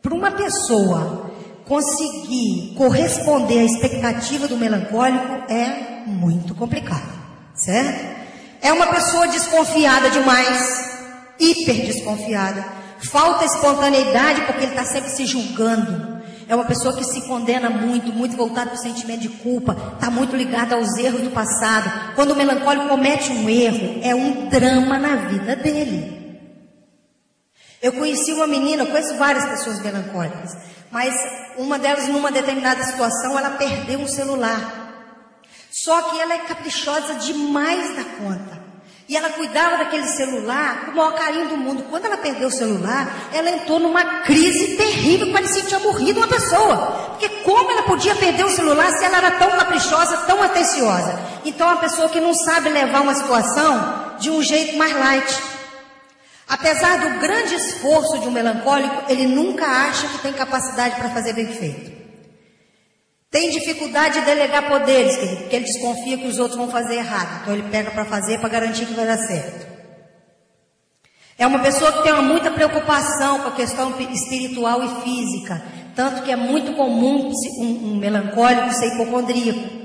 Para uma pessoa conseguir corresponder à expectativa do melancólico é muito complicado, certo? É uma pessoa desconfiada demais, hiper desconfiada, falta espontaneidade porque ele está sempre se julgando. É uma pessoa que se condena muito, muito voltada para o sentimento de culpa, está muito ligada aos erros do passado. Quando o melancólico comete um erro, é um drama na vida dele. Eu conheci uma menina, eu conheço várias pessoas melancólicas, mas uma delas, numa determinada situação, ela perdeu um celular. Só que ela é caprichosa demais da conta. E ela cuidava daquele celular com o maior carinho do mundo. Quando ela perdeu o celular, ela entrou numa crise terrível, parecia que tinha morrido uma pessoa. Porque como ela podia perder o celular se ela era tão caprichosa, tão atenciosa? Então é uma pessoa que não sabe levar uma situação de um jeito mais light. Apesar do grande esforço de um melancólico, ele nunca acha que tem capacidade para fazer bem feito. Tem dificuldade de delegar poderes, porque ele desconfia que os outros vão fazer errado. Então ele pega para fazer para garantir que vai dar certo. É uma pessoa que tem muita preocupação com a questão espiritual e física. Tanto que é muito comum um melancólico ser hipocondríaco.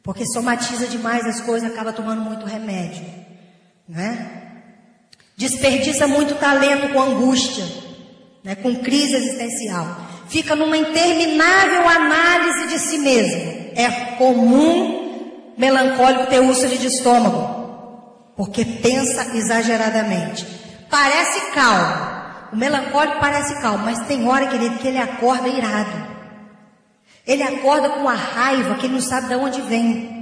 Porque somatiza demais as coisas, acaba tomando muito remédio. Né? Desperdiça muito talento com angústia, né? Com crise existencial. Fica numa interminável análise de si mesmo. É comum melancólico ter úlcera de estômago. Porque pensa exageradamente. Parece calmo. O melancólico parece calmo, mas tem hora, querido, que ele acorda irado. Ele acorda com uma raiva que ele não sabe de onde vem.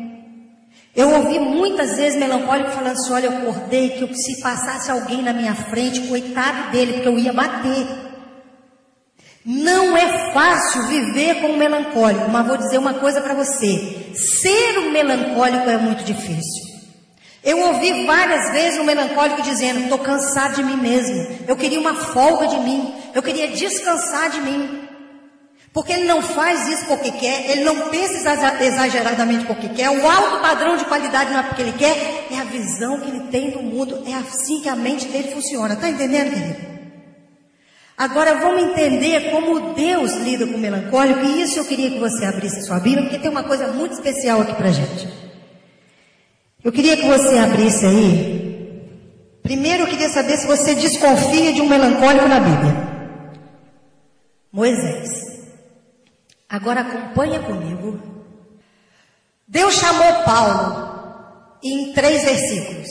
Eu ouvi muitas vezes melancólico falando assim: olha, eu acordei que se passasse alguém na minha frente, coitado dele, porque eu ia bater. Não é fácil viver com um melancólico, mas vou dizer uma coisa para você: ser um melancólico é muito difícil. Eu ouvi várias vezes um melancólico dizendo: estou cansado de mim mesmo, eu queria uma folga de mim, eu queria descansar de mim. Porque ele não faz isso porque quer, ele não pensa exageradamente porque quer, o alto padrão de qualidade não é porque ele quer, é a visão que ele tem do mundo, é assim que a mente dele funciona. Está entendendo, querido? Agora vamos entender como Deus lida com o melancólico, e isso eu queria que você abrisse a sua Bíblia, porque tem uma coisa muito especial aqui para gente. Eu queria que você abrisse aí. Primeiro eu queria saber se você desconfia de um melancólico na Bíblia. Moisés. Agora acompanha comigo. Deus chamou Paulo em 3 versículos.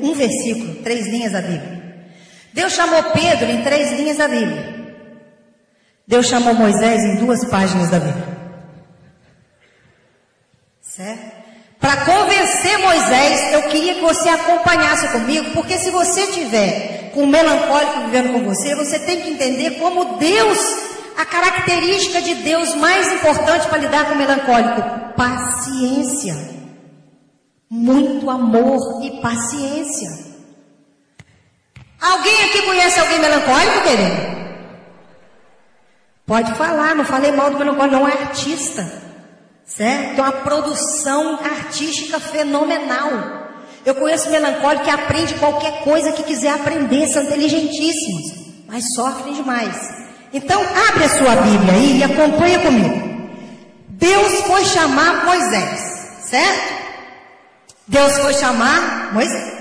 Um versículo, 3 linhas da Bíblia. Deus chamou Pedro em 3 linhas da Bíblia. Deus chamou Moisés em 2 páginas da Bíblia. Certo? Para convencer Moisés, eu queria que você acompanhasse comigo, porque se você tiver com um melancólico vivendo com você, você tem que entender como Deus, a característica de Deus mais importante para lidar com o melancólico: paciência. Muito amor e paciência. Alguém aqui conhece alguém melancólico, querido? Pode falar, não falei mal do melancólico, não, é artista. Certo? Tem uma produção artística fenomenal. Eu conheço melancólico que aprende qualquer coisa que quiser aprender, são inteligentíssimos, mas sofrem demais. Então abre a sua Bíblia aí e acompanha comigo. Deus foi chamar Moisés, certo? Deus foi chamar Moisés.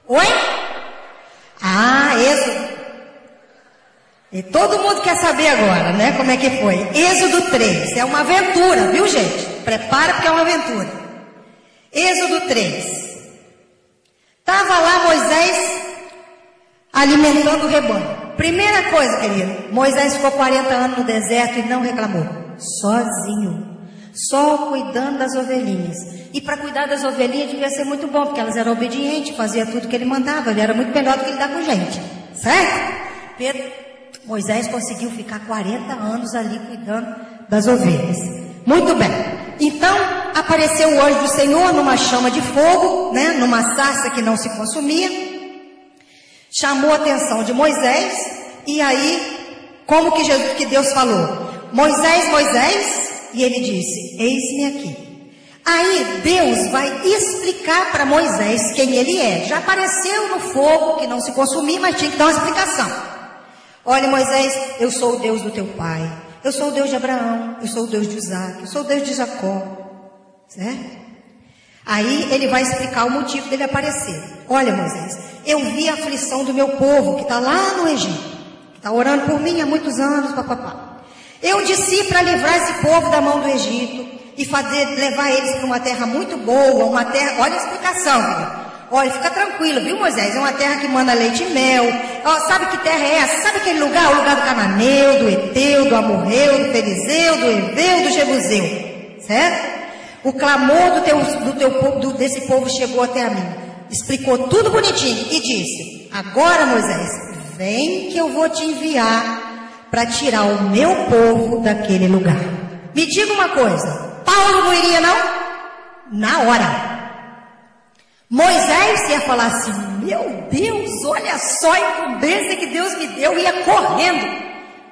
Oi? Êxodo. E todo mundo quer saber agora, né? Como é que foi? Êxodo 3. É uma aventura, viu, gente? Prepara porque é uma aventura. Êxodo 3. Estava lá Moisés alimentando o rebanho. Primeira coisa, querido. Moisés ficou 40 anos no deserto e não reclamou. Sozinho. Só cuidando das ovelhinhas. E para cuidar das ovelhinhas devia ser muito bom, porque elas eram obedientes, fazia tudo que ele mandava. Ele era muito melhor do que lidar com gente. Certo? Moisés conseguiu ficar 40 anos ali cuidando das ovelhas. Muito bem. Então, apareceu o anjo do Senhor numa chama de fogo, né, numa sarça que não se consumia. Chamou a atenção de Moisés. E aí, como que Deus falou? Moisés, Moisés. E ele disse: eis-me aqui. Aí Deus vai explicar para Moisés quem ele é. Já apareceu no fogo que não se consumia, mas tinha que dar uma explicação. Olha, Moisés, eu sou o Deus do teu pai, eu sou o Deus de Abraão, eu sou o Deus de Isaac, eu sou o Deus de Jacó, certo? Aí ele vai explicar o motivo dele aparecer. Olha, Moisés, eu vi a aflição do meu povo que está lá no Egito, que está orando por mim há muitos anos, papapá. Eu desci para livrar esse povo da mão do Egito e levar eles para uma terra muito boa, uma terra, olha a explicação, querido. Olha, fica tranquilo, viu, Moisés? É uma terra que manda leite e mel. Sabe que terra é essa? Sabe aquele lugar? O lugar do Cananeu, do Eteu, do Amorreu, do Ferizeu, do Heveu, do Jebuseu. Certo? O clamor desse povo chegou até a mim. Explicou tudo bonitinho e disse: agora, Moisés, vem que eu vou te enviar para tirar o meu povo daquele lugar. Me diga uma coisa, Paulo não iria não? Na hora. Moisés ia falar assim: meu Deus, olha só a incumbência que Deus me deu, ia correndo.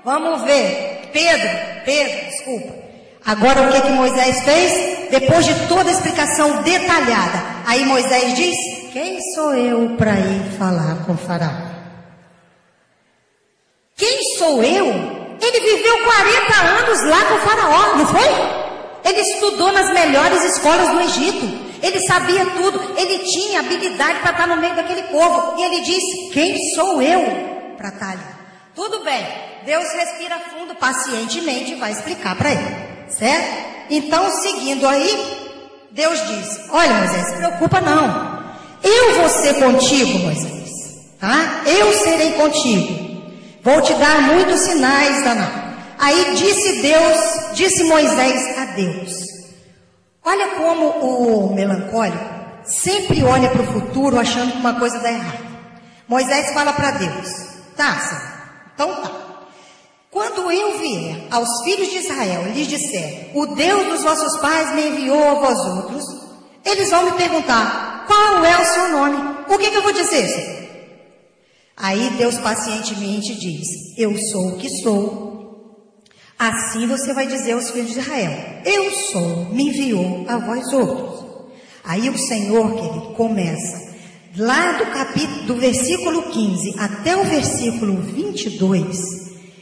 Vamos ver, Pedro, desculpa. Agora o que Moisés fez? Depois de toda a explicação detalhada, aí Moisés diz: quem sou eu para ir falar com o faraó? Quem sou eu? Ele viveu 40 anos lá com o faraó, não foi? Ele estudou nas melhores escolas do Egito. Ele sabia tudo. Ele tinha habilidade para estar no meio daquele povo. E ele disse: quem sou eu para estar ali? Tudo bem. Deus respira fundo, pacientemente, vai explicar para ele. Certo? Então, seguindo aí, Deus diz: olha, Moisés, se preocupa não. Eu vou ser contigo, Moisés. Tá? Eu serei contigo. Vou te dar muitos sinais, danado. Aí disse Moisés a Deus. Olha como o melancólico sempre olha para o futuro achando que uma coisa dá errado. Moisés fala para Deus: tá, Senhor, então tá. Quando eu vier aos filhos de Israel e lhes disser: o Deus dos vossos pais me enviou a vós outros, eles vão me perguntar: qual é o seu nome? O que eu vou dizer, Senhor? Aí Deus pacientemente diz: eu sou o que sou. Assim você vai dizer aos filhos de Israel: eu sou, me enviou a vós outros. Aí o Senhor, querido, começa lá do versículo 15 até o versículo 22,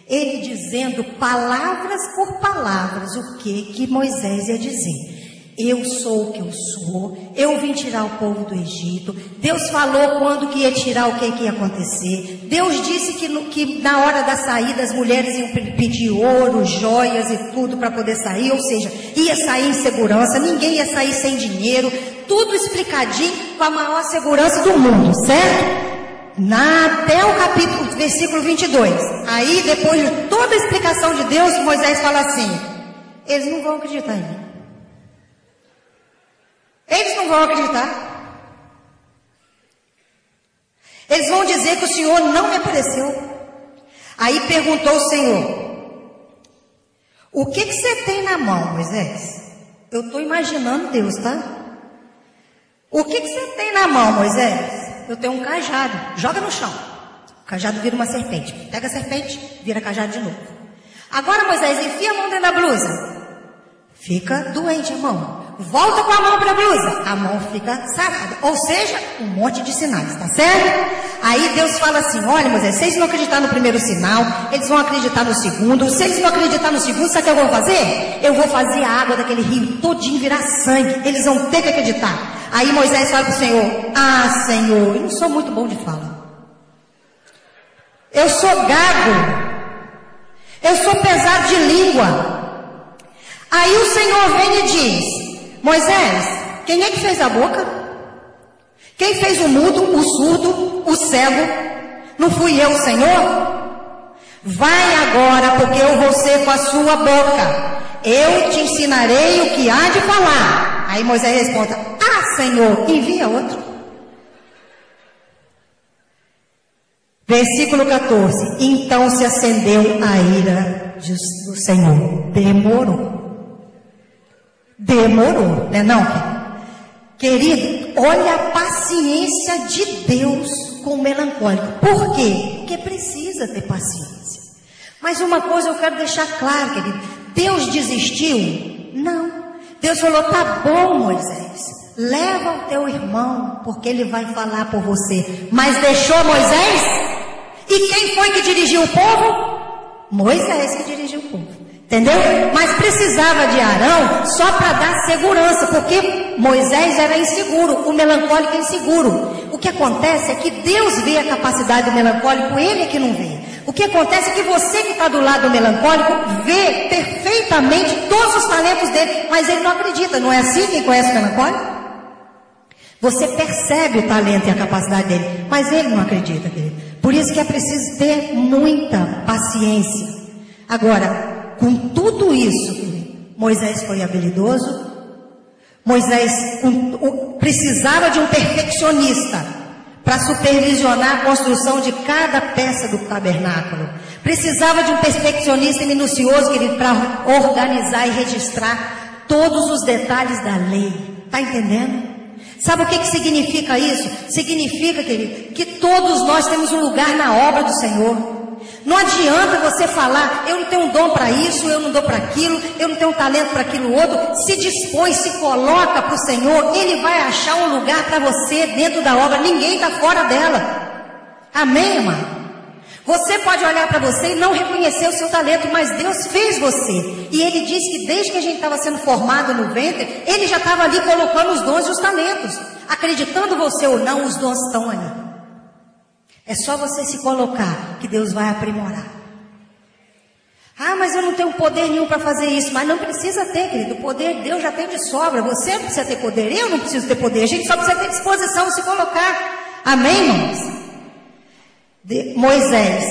ele dizendo palavras por palavras o que Moisés ia dizer. Eu sou o que eu sou, eu vim tirar o povo do Egito. Deus falou quando que ia tirar, o que ia acontecer. Deus disse que na hora da saída as mulheres iam pedir ouro, joias e tudo para poder sair. Ou seja, ia sair em segurança, ninguém ia sair sem dinheiro. Tudo explicadinho com a maior segurança do mundo, certo? Até o versículo 22. Aí depois de toda a explicação de Deus, Moisés fala assim: eles não vão acreditar em mim. Eles não vão acreditar. Eles vão dizer que o Senhor não me apareceu. Aí perguntou o Senhor: o que você tem na mão, Moisés? Eu estou imaginando Deus, tá? O que você tem na mão, Moisés? Eu tenho um cajado. Joga no chão. O cajado vira uma serpente. Pega a serpente, vira cajado de novo. Agora, Moisés, enfia a mão dentro da blusa. Fica doente a mão. Volta com a mão para a blusa, a mão fica sarada. Ou seja, um monte de sinais, tá certo? Aí Deus fala assim: olha, Moisés, se eles não acreditar no primeiro sinal, eles vão acreditar no segundo. Se eles não acreditar no segundo, sabe o que eu vou fazer? Eu vou fazer a água daquele rio todinho virar sangue. Eles vão ter que acreditar. Aí Moisés fala para o Senhor: ah, Senhor, eu não sou muito bom de fala. Eu sou gago. Eu sou pesado de língua. Aí o Senhor vem e diz: Moisés, quem é que fez a boca? Quem fez o mudo, o surdo, o cego? Não fui eu, Senhor? Vai agora, porque eu vou ser com a sua boca. Eu te ensinarei o que há de falar. Aí Moisés responde: ah, Senhor, envia outro. Versículo 14. Então se acendeu a ira do Senhor. Demorou, né não? Querido, olha a paciência de Deus com o melancólico. Por quê? Porque precisa ter paciência. Mas uma coisa eu quero deixar claro, querido: Deus desistiu? Não. Deus falou: tá bom, Moisés, leva o teu irmão, porque ele vai falar por você. Mas deixou Moisés? E quem foi que dirigiu o povo? Moisés que dirigiu o povo. Entendeu? Mas precisava de Arão só para dar segurança, porque Moisés era inseguro, o melancólico é inseguro. O que acontece é que Deus vê a capacidade do melancólico, ele é que não vê. O que acontece é que você que está do lado do melancólico vê perfeitamente todos os talentos dele, mas ele não acredita. Não é assim quem conhece o melancólico? Você percebe o talento e a capacidade dele, mas ele não acredita, querido. Por isso que é preciso ter muita paciência. Agora, com tudo isso, Moisés foi habilidoso. Moisés precisava de um perfeccionista para supervisionar a construção de cada peça do tabernáculo. Precisava de um perfeccionista minucioso, querido, para organizar e registrar todos os detalhes da lei. Está entendendo? Sabe o que significa isso? Significa, querido, que todos nós temos um lugar na obra do Senhor. Não adianta você falar, eu não tenho um dom para isso, eu não dou para aquilo, eu não tenho um talento para aquilo outro. Se dispõe, se coloca para o Senhor, Ele vai achar um lugar para você dentro da obra, ninguém está fora dela. Amém, irmã? Você pode olhar para você e não reconhecer o seu talento, mas Deus fez você. E Ele diz que desde que a gente estava sendo formado no ventre, Ele já estava ali colocando os dons e os talentos. Acreditando você ou não, os dons estão ali. É só você se colocar que Deus vai aprimorar. Ah, mas eu não tenho poder nenhum para fazer isso. Mas não precisa ter, querido. O poder Deus já tem de sobra. Você não precisa ter poder, eu não preciso ter poder. A gente só precisa ter disposição de se colocar. Amém, irmãos? Moisés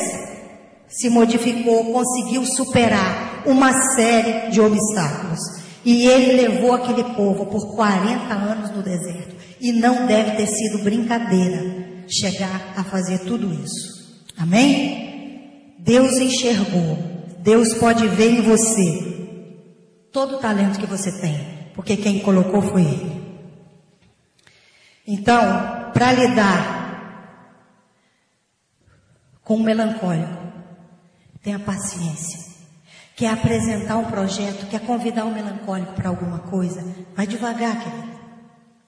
se modificou, conseguiu superar uma série de obstáculos. E ele levou aquele povo por 40 anos no deserto. E não deve ter sido brincadeira chegar a fazer tudo isso. Amém? Deus enxergou. Deus pode ver em você todo o talento que você tem, porque quem colocou foi Ele. Então, para lidar com o melancólico, tenha paciência. Quer apresentar um projeto, quer convidar um melancólico para alguma coisa, vai devagar, querido.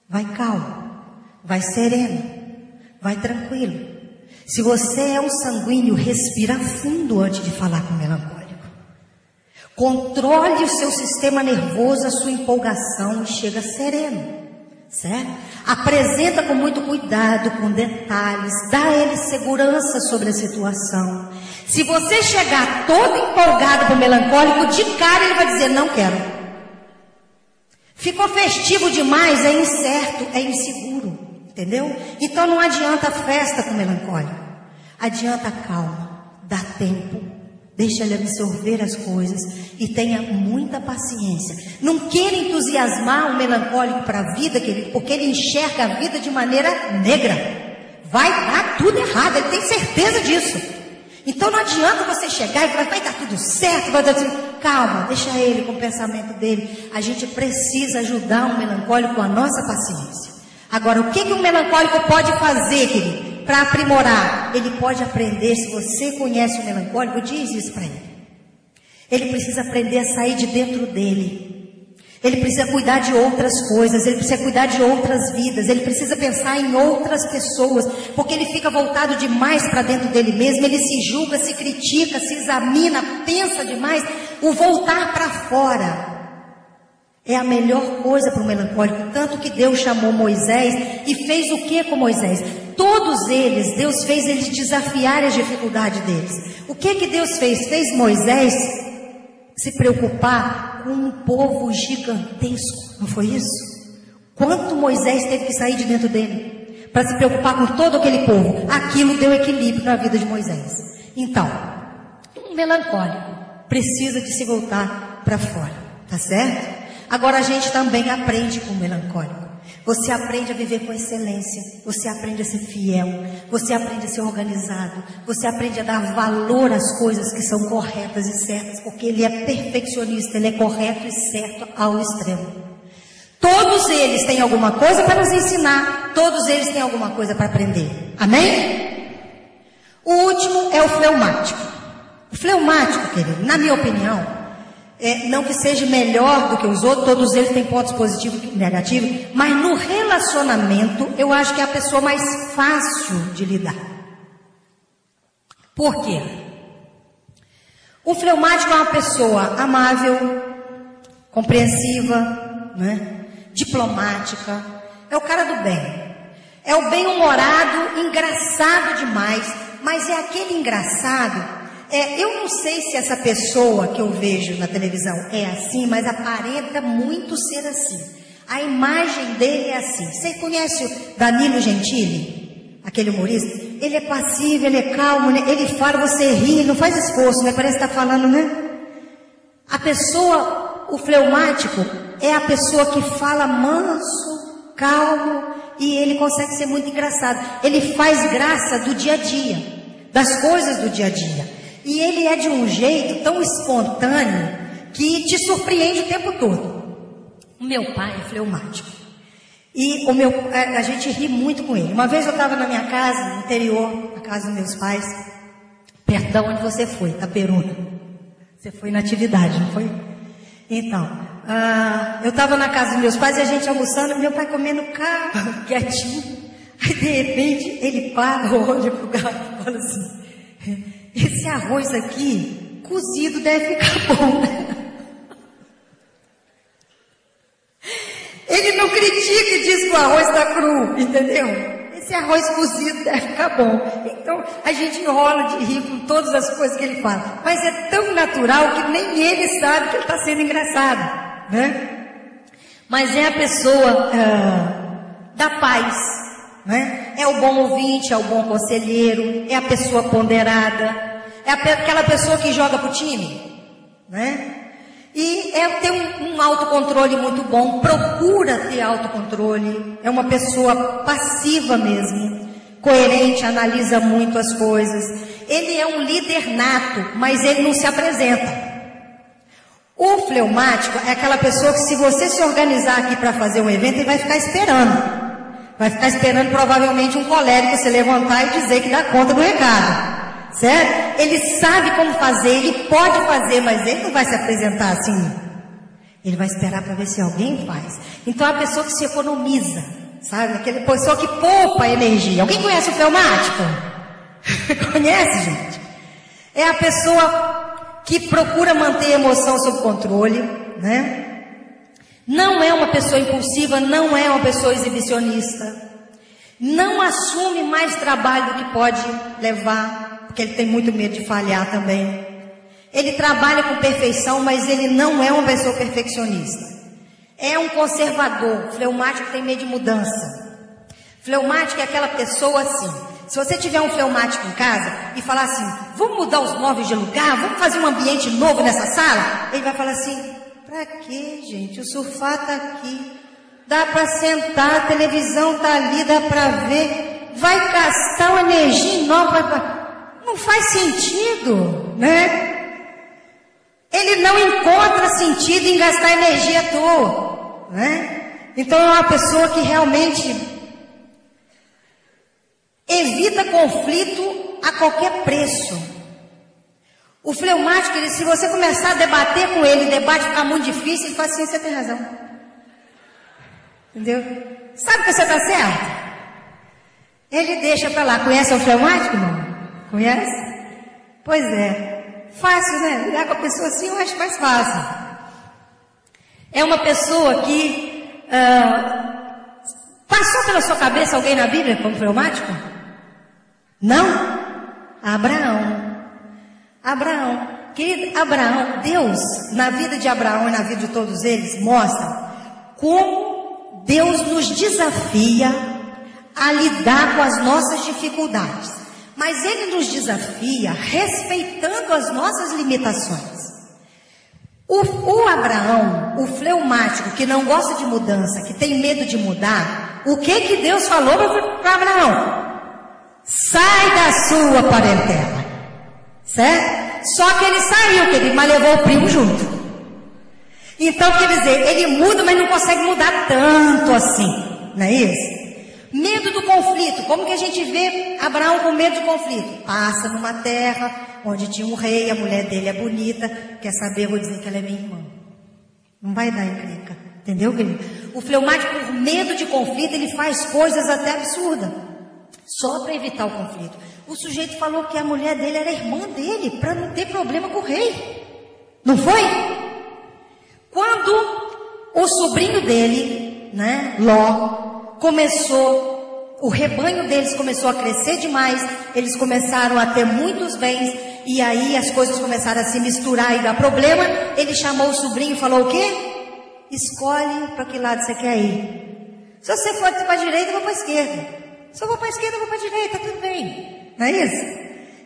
Vai calmo, vai sereno. Vai tranquilo. Se você é um sanguíneo, respira fundo antes de falar com o melancólico. Controle o seu sistema nervoso, a sua empolgação e chega sereno. Certo? Apresenta com muito cuidado, com detalhes, dá a ele segurança sobre a situação. Se você chegar todo empolgado para o melancólico, de cara ele vai dizer, não quero. Ficou festivo demais, é incerto, é inseguro. Entendeu? Então não adianta festa com melancólico. Adianta calma, dá tempo, deixa ele absorver as coisas e tenha muita paciência. Não queira entusiasmar o melancólico para a vida, querido, porque ele enxerga a vida de maneira negra. Vai dar tudo errado, ele tem certeza disso. Então não adianta você chegar e vai dar tudo certo, vai dar tudo... Calma, deixa ele com o pensamento dele. A gente precisa ajudar o melancólico com a nossa paciência. Agora, o que um melancólico pode fazer, querido, para aprimorar? Ele pode aprender, se você conhece o melancólico, diz isso para ele. Ele precisa aprender a sair de dentro dele. Ele precisa cuidar de outras coisas, ele precisa cuidar de outras vidas, ele precisa pensar em outras pessoas, porque ele fica voltado demais para dentro dele mesmo, ele se julga, se critica, se examina, pensa demais. O voltar para fora é a melhor coisa para o melancólico, tanto que Deus chamou Moisés e fez o que com Moisés? Todos eles, Deus fez eles desafiar as dificuldades deles. O que Deus fez? Fez Moisés se preocupar com um povo gigantesco, não foi isso? Quanto Moisés teve que sair de dentro dele para se preocupar com todo aquele povo? Aquilo deu equilíbrio na vida de Moisés. Então, um melancólico precisa de se voltar para fora, tá certo? Agora a gente também aprende com o melancólico. Você aprende a viver com excelência, você aprende a ser fiel, você aprende a ser organizado, você aprende a dar valor às coisas que são corretas e certas, porque ele é perfeccionista, ele é correto e certo ao extremo. Todos eles têm alguma coisa para nos ensinar, todos eles têm alguma coisa para aprender. Amém? O último é o fleumático. O fleumático, querido, na minha opinião, não que seja melhor do que os outros, todos eles têm pontos positivos e negativos, mas no relacionamento eu acho que é a pessoa mais fácil de lidar. Por quê? O fleumático é uma pessoa amável, compreensiva, né? Diplomática, é o cara do bem, é o bem-humorado, engraçado demais, mas é aquele engraçado. Eu não sei se essa pessoa que eu vejo na televisão é assim, mas aparenta muito ser assim. A imagem dele é assim. Você conhece o Danilo Gentili? Aquele humorista? Ele é passivo, ele é calmo, né? Ele fala, você ri, não faz esforço, né? Parece que está falando, né? A pessoa, o fleumático, é a pessoa que fala manso, calmo, e ele consegue ser muito engraçado. Ele faz graça do dia a dia, das coisas do dia a dia. E ele é de um jeito tão espontâneo que te surpreende o tempo todo. O meu pai é fleumático. E a gente ri muito com ele. Uma vez eu estava na minha casa, no interior, na casa dos meus pais, perto de onde você foi, Itaperuna. Você foi na atividade, não foi? Então, eu estava na casa dos meus pais e a gente almoçando, meu pai comendo carro, quietinho. Aí, de repente, ele para, olha pro garfo e fala assim: esse arroz aqui, cozido, deve ficar bom, né? Ele não critica e diz que o arroz está cru, entendeu? Esse arroz cozido deve ficar bom. Então, a gente enrola de rir com todas as coisas que ele fala. Mas é tão natural que nem ele sabe que ele está sendo engraçado, né? Mas é a pessoa da paz, né? É o bom ouvinte, é o bom conselheiro, é a pessoa ponderada, é aquela pessoa que joga pro time, né? E tem um autocontrole muito bom, procura ter autocontrole, é uma pessoa passiva mesmo, coerente, analisa muito as coisas. Ele é um líder nato, mas ele não se apresenta. O fleumático é aquela pessoa que, se você se organizar aqui para fazer um evento, ele vai ficar esperando. Vai ficar esperando provavelmente um colérico se levantar e dizer que dá conta do recado. Certo? Ele sabe como fazer, ele pode fazer, mas ele não vai se apresentar assim. Ele vai esperar para ver se alguém faz. Então, é a pessoa que se economiza, sabe? Aquela pessoa que poupa energia. Alguém conhece o fleumático? Conhece, gente? É a pessoa que procura manter a emoção sob controle, né? Não é uma pessoa impulsiva, não é uma pessoa exibicionista. Não assume mais trabalho do que pode levar, porque ele tem muito medo de falhar também. Ele trabalha com perfeição, mas ele não é uma pessoa perfeccionista. É um conservador. Fleumático tem medo de mudança. Fleumático é aquela pessoa assim. Se você tiver um fleumático em casa e falar assim: vamos mudar os móveis de lugar, vamos fazer um ambiente novo nessa sala, ele vai falar assim: pra quê, gente? O sofá tá aqui, dá para sentar, a televisão tá ali, dá para ver, vai gastar uma energia nova. Não faz sentido, né? Ele não encontra sentido em gastar energia à toa, né? Então é uma pessoa que realmente evita conflito a qualquer preço. O fleumático, se você começar a debater com ele, o debate ficar muito difícil, ele fala assim: você tem razão. Entendeu? Sabe que você está certo? Ele deixa para lá. Conhece o fleumático, não? Conhece? Pois é. Fácil, né? Lidar com a pessoa assim eu acho mais fácil. É uma pessoa que passou pela sua cabeça alguém na Bíblia como fleumático? Não? Abraão. Abraão. Querido, Abraão, Deus, na vida de Abraão e na vida de todos eles, mostra como Deus nos desafia a lidar com as nossas dificuldades. Mas Ele nos desafia respeitando as nossas limitações. O Abraão, o fleumático, que não gosta de mudança, que tem medo de mudar, o que Deus falou para Abraão? Sai da sua parentela. Certo? Só que ele saiu, querido, mas levou o primo junto. Então, quer dizer, ele muda, mas não consegue mudar tanto assim. Não é isso? Medo do conflito. Como que a gente vê Abraão com medo de conflito? Passa numa terra onde tinha um rei, a mulher dele é bonita. Quer saber? Eu vou dizer que ela é minha irmã. Não vai dar encrenca. Entendeu, querido? O fleumático, por medo de conflito, ele faz coisas até absurdas. Só para evitar o conflito. O sujeito falou que a mulher dele era irmã dele, para não ter problema com o rei. Não foi? Quando o sobrinho dele, né, Ló, começou, o rebanho deles começou a crescer demais, eles começaram a ter muitos bens, e aí as coisas começaram a se misturar e dar problema. Ele chamou o sobrinho e falou o quê? Escolhe para que lado você quer ir. Se você for para a direita, eu vou para a esquerda. Se eu vou para a esquerda, eu vou para a direita, tudo bem. Não é isso?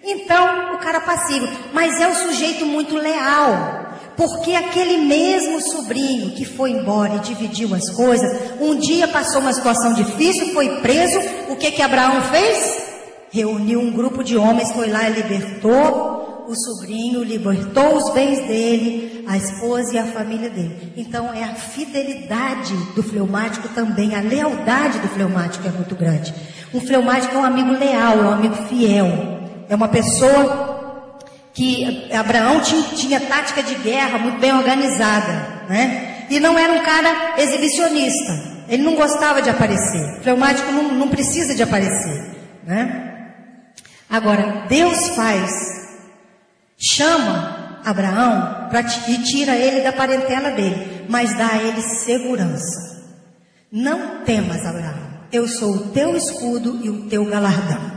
Então, o cara passivo, mas é um sujeito muito leal. Porque aquele mesmo sobrinho que foi embora e dividiu as coisas, um dia passou uma situação difícil, foi preso. O que Abraão fez? Reuniu um grupo de homens, foi lá e libertou o sobrinho, libertou os bens dele, a esposa e a família dele. Então é a fidelidade do fleumático também, a lealdade do fleumático é muito grande. Um fleumático é um amigo leal, é um amigo fiel, é uma pessoa que Abraão tinha tática de guerra muito bem organizada, né? E não era um cara exibicionista. Ele não gostava de aparecer. Fleumático não precisa de aparecer, né? Agora, Deus chama Abraão e tira ele da parentela dele, mas dá a ele segurança. Não temas, Abraão. Eu sou o teu escudo e o teu galardão.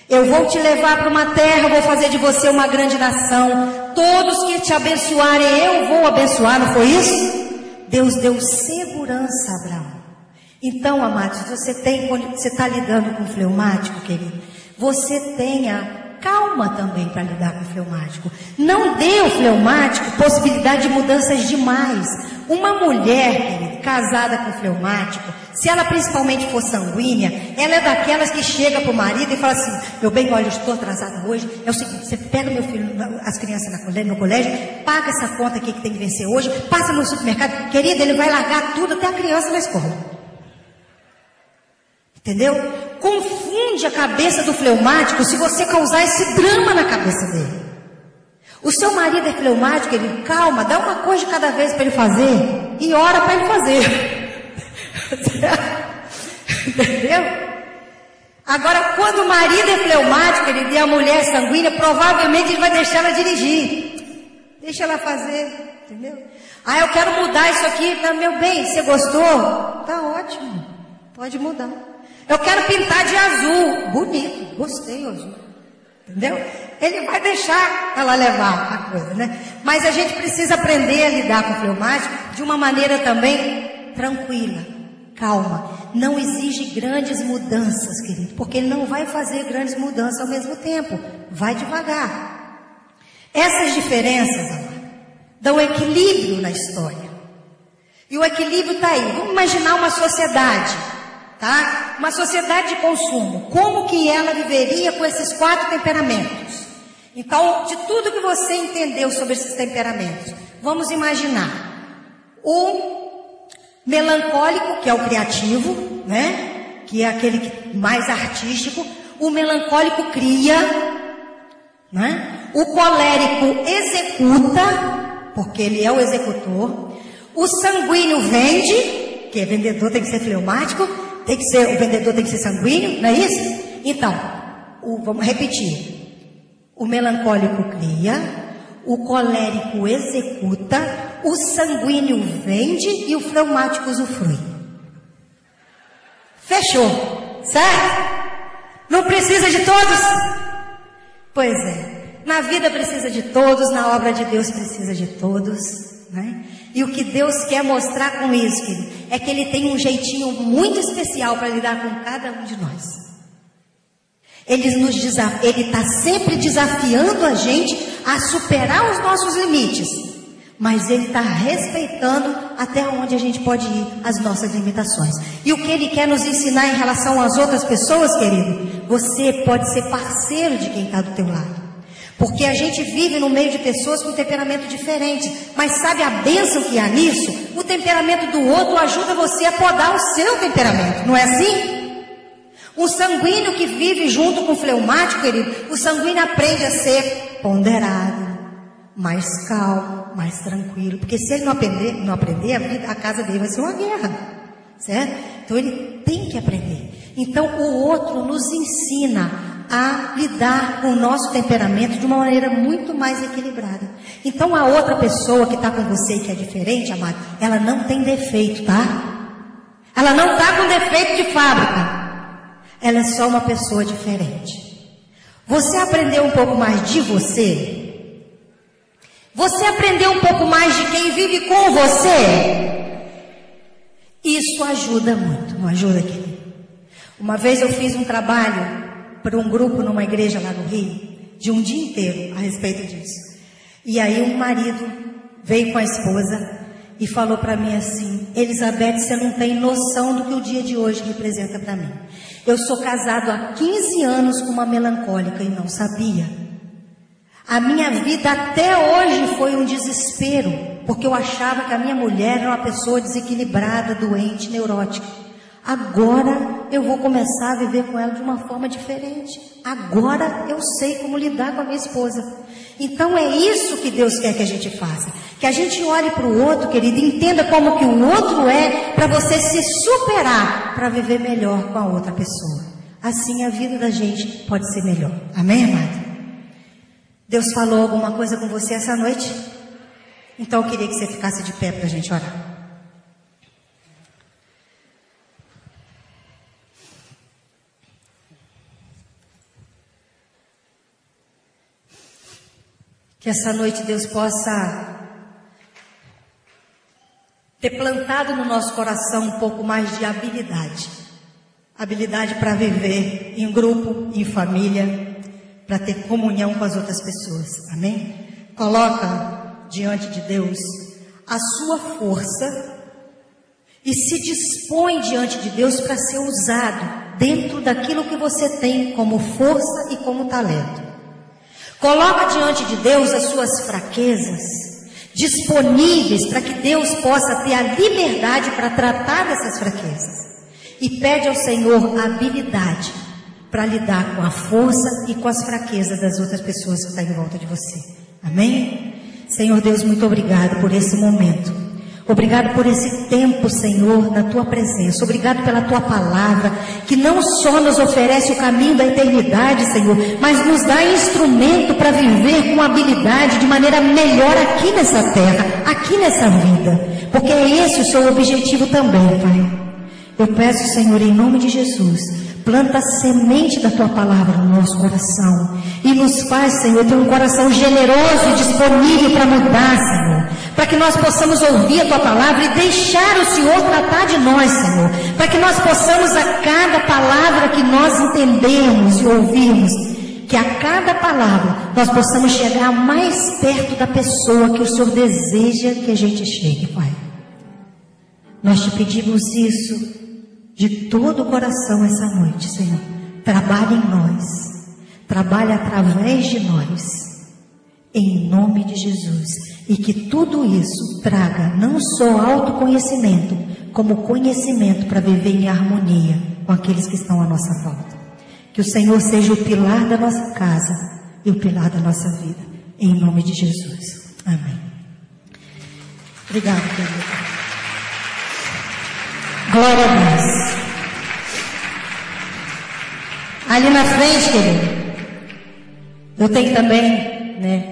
Eu vou te levar para uma terra, vou fazer de você uma grande nação. Todos que te abençoarem, eu vou abençoar, não foi isso? Deus deu segurança a Abraão. Então, amados, quando você está lidando com fleumático, querido, você tenha calma também para lidar com o fleumático. Não dê ao fleumático possibilidade de mudanças demais. Uma mulher, querido, casada com fleumático, se ela principalmente for sanguínea, ela é daquelas que chega para o marido e fala assim: meu bem, olha, eu estou atrasada hoje, é o seguinte, você pega meu filho, as crianças no colégio, paga essa conta aqui que tem que vencer hoje, passa no supermercado, querida, ele vai largar tudo até a criança na escola. Entendeu? Confunde a cabeça do fleumático se você causar esse drama na cabeça dele. O seu marido é fleumático, ele calma, dá uma coisa de cada vez para ele fazer e ora para ele fazer. Entendeu? Agora, quando o marido é fleumático e a mulher é sanguínea, provavelmente ele vai deixar ela dirigir. Deixa ela fazer, entendeu? Ah, eu quero mudar isso aqui. Não, meu bem, você gostou? Tá ótimo, pode mudar. Eu quero pintar de azul. Bonito, gostei azul. Entendeu? Ele vai deixar ela levar a coisa, né? Mas a gente precisa aprender a lidar com o fleumático de uma maneira também tranquila, calma. Não exige grandes mudanças, querido, porque ele não vai fazer grandes mudanças ao mesmo tempo. Vai devagar. Essas diferenças, amor, dão equilíbrio na história. E o equilíbrio está aí. Vamos imaginar uma sociedade. Tá? Uma sociedade de consumo, como que ela viveria com esses 4 temperamentos? Então, de tudo que você entendeu sobre esses temperamentos, vamos imaginar o melancólico, que é o criativo, né? Que é aquele mais artístico. O melancólico cria, né? O colérico executa, porque ele é o executor. O sanguíneo vende, que é vendedor, tem que ser fleumático. O vendedor tem que ser sanguíneo, não é isso? Então, vamos repetir. O melancólico cria, o colérico executa, o sanguíneo vende e o fleumático usufrui. Fechou, certo? Não precisa de todos? Pois é, na vida precisa de todos, na obra de Deus precisa de todos, né? E o que Deus quer mostrar com isso, querido, é que Ele tem um jeitinho muito especial para lidar com cada um de nós. Ele está sempre desafiando a gente a superar os nossos limites, mas Ele está respeitando até onde a gente pode ir, as nossas limitações. E o que Ele quer nos ensinar em relação às outras pessoas, querido, você pode ser parceiro de quem está do teu lado. Porque a gente vive no meio de pessoas com temperamento diferente. Mas sabe a bênção que há nisso? O temperamento do outro ajuda você a podar o seu temperamento. Não é assim? Um sanguíneo que vive junto com o fleumático, querido, o sanguíneo aprende a ser ponderado, mais calmo, mais tranquilo. Porque se ele não aprender, a casa dele vai ser uma guerra. Certo? Então ele tem que aprender. Então o outro nos ensina a lidar com o nosso temperamento de uma maneira muito mais equilibrada. Então a outra pessoa que está com você e que é diferente, amado, ela não tem defeito, tá? Ela não está com defeito de fábrica. Ela é só uma pessoa diferente. Você aprendeu um pouco mais de você? Você aprendeu um pouco mais de quem vive com você? Isso ajuda muito, não ajuda, querido? Uma vez eu fiz um trabalho para um grupo numa igreja lá no Rio, de um dia inteiro a respeito disso. E aí um marido veio com a esposa e falou para mim assim: Elizabeth, você não tem noção do que o dia de hoje representa para mim. Eu sou casado há 15 anos com uma melancólica e não sabia. A minha vida até hoje foi um desespero, porque eu achava que a minha mulher era uma pessoa desequilibrada, doente, neurótica. Agora eu vou começar a viver com ela de uma forma diferente. Agora eu sei como lidar com a minha esposa. Então é isso que Deus quer que a gente faça. Que a gente olhe para o outro, querido, e entenda como que o outro é, para você se superar, para viver melhor com a outra pessoa. Assim a vida da gente pode ser melhor. Amém, amado? Deus falou alguma coisa com você essa noite? Então eu queria que você ficasse de pé para a gente orar. Que essa noite Deus possa ter plantado no nosso coração um pouco mais de habilidade. Habilidade para viver em grupo, em família, para ter comunhão com as outras pessoas. Amém? Coloca diante de Deus a sua força e se dispõe diante de Deus para ser usado dentro daquilo que você tem como força e como talento. Coloca diante de Deus as suas fraquezas, disponíveis para que Deus possa ter a liberdade para tratar dessas fraquezas. E pede ao Senhor a habilidade para lidar com a força e com as fraquezas das outras pessoas que estão em volta de você. Amém? Senhor Deus, muito obrigado por esse momento. Obrigado por esse tempo, Senhor, na Tua presença. Obrigado pela Tua palavra, que não só nos oferece o caminho da eternidade, Senhor, mas nos dá instrumento para viver com habilidade de maneira melhor aqui nessa terra, aqui nessa vida. Porque é esse o Seu objetivo também, Pai. Eu peço, Senhor, em nome de Jesus, planta a semente da Tua palavra no nosso coração e nos faz, Senhor, ter um coração generoso e disponível para mudar, Senhor, para que nós possamos ouvir a Tua palavra e deixar o Senhor tratar de nós, Senhor, para que nós possamos a cada palavra que nós entendemos e ouvimos, que a cada palavra nós possamos chegar mais perto da pessoa que o Senhor deseja que a gente chegue, Pai. Nós te pedimos isso de todo o coração essa noite, Senhor. Trabalhe em nós, trabalhe através de nós, em nome de Jesus. E que tudo isso traga não só autoconhecimento, como conhecimento para viver em harmonia com aqueles que estão à nossa volta. Que o Senhor seja o pilar da nossa casa e o pilar da nossa vida, em nome de Jesus. Amém. Obrigado, querido. Glória a Deus. Ali na frente, querido, eu tenho também,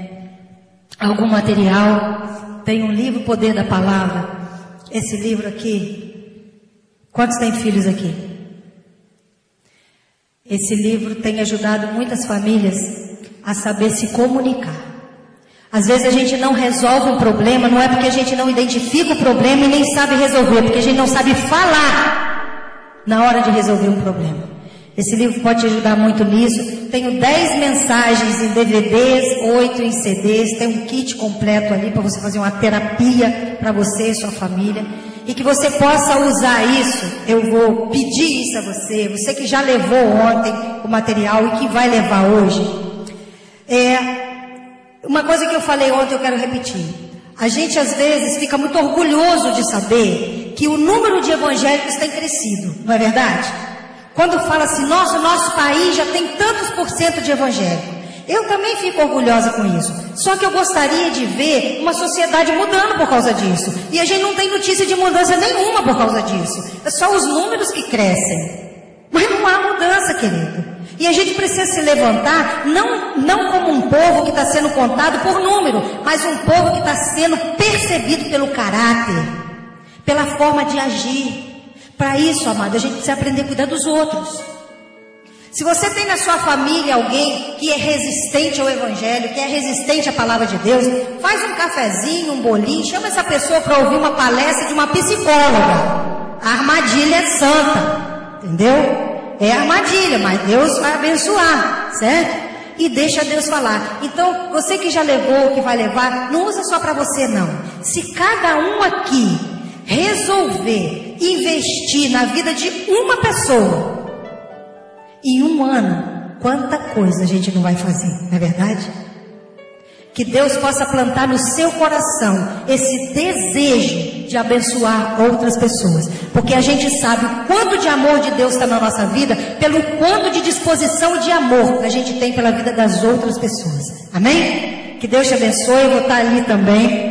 algum material. Tem um livro, Poder da Palavra. Esse livro aqui. Quantos têm filhos aqui? Esse livro tem ajudado muitas famílias a saber se comunicar. Às vezes a gente não resolve um problema, não é porque a gente não identifica o problema e nem sabe resolver, porque a gente não sabe falar na hora de resolver um problema. Esse livro pode te ajudar muito nisso. Tenho 10 mensagens em DVDs, 8 em CDs, tem um kit completo ali para você fazer uma terapia para você e sua família. E que você possa usar isso. Eu vou pedir isso a você, você que já levou ontem o material e que vai levar hoje. Uma coisa que eu falei ontem eu quero repetir. A gente às vezes fica muito orgulhoso de saber que o número de evangélicos tem crescido, não é verdade? Quando fala assim, nossa, o nosso país já tem tantos % de evangélico. Eu também fico orgulhosa com isso. Só que eu gostaria de ver uma sociedade mudando por causa disso. E a gente não tem notícia de mudança nenhuma por causa disso. É só os números que crescem. Mas não há mudança, querido. E a gente precisa se levantar, não como um povo que está sendo contado por número, mas um povo que está sendo percebido pelo caráter, pela forma de agir. Para isso, amado, a gente precisa aprender a cuidar dos outros. Se você tem na sua família alguém que é resistente ao Evangelho, que é resistente à palavra de Deus, faz um cafezinho, um bolinho, chama essa pessoa para ouvir uma palestra de uma psicóloga. A armadilha é santa, entendeu? É armadilha, mas Deus vai abençoar, certo? E deixa Deus falar. Então, você que já levou, que vai levar, não usa só para você não. Se cada um aqui resolver investir na vida de uma pessoa, em um ano, quanta coisa a gente não vai fazer, não é verdade? Que Deus possa plantar no seu coração esse desejo de abençoar outras pessoas. Porque a gente sabe o quanto de amor de Deus está na nossa vida, pelo quanto de disposição de amor que a gente tem pela vida das outras pessoas. Amém? Que Deus te abençoe, eu vou estar ali também.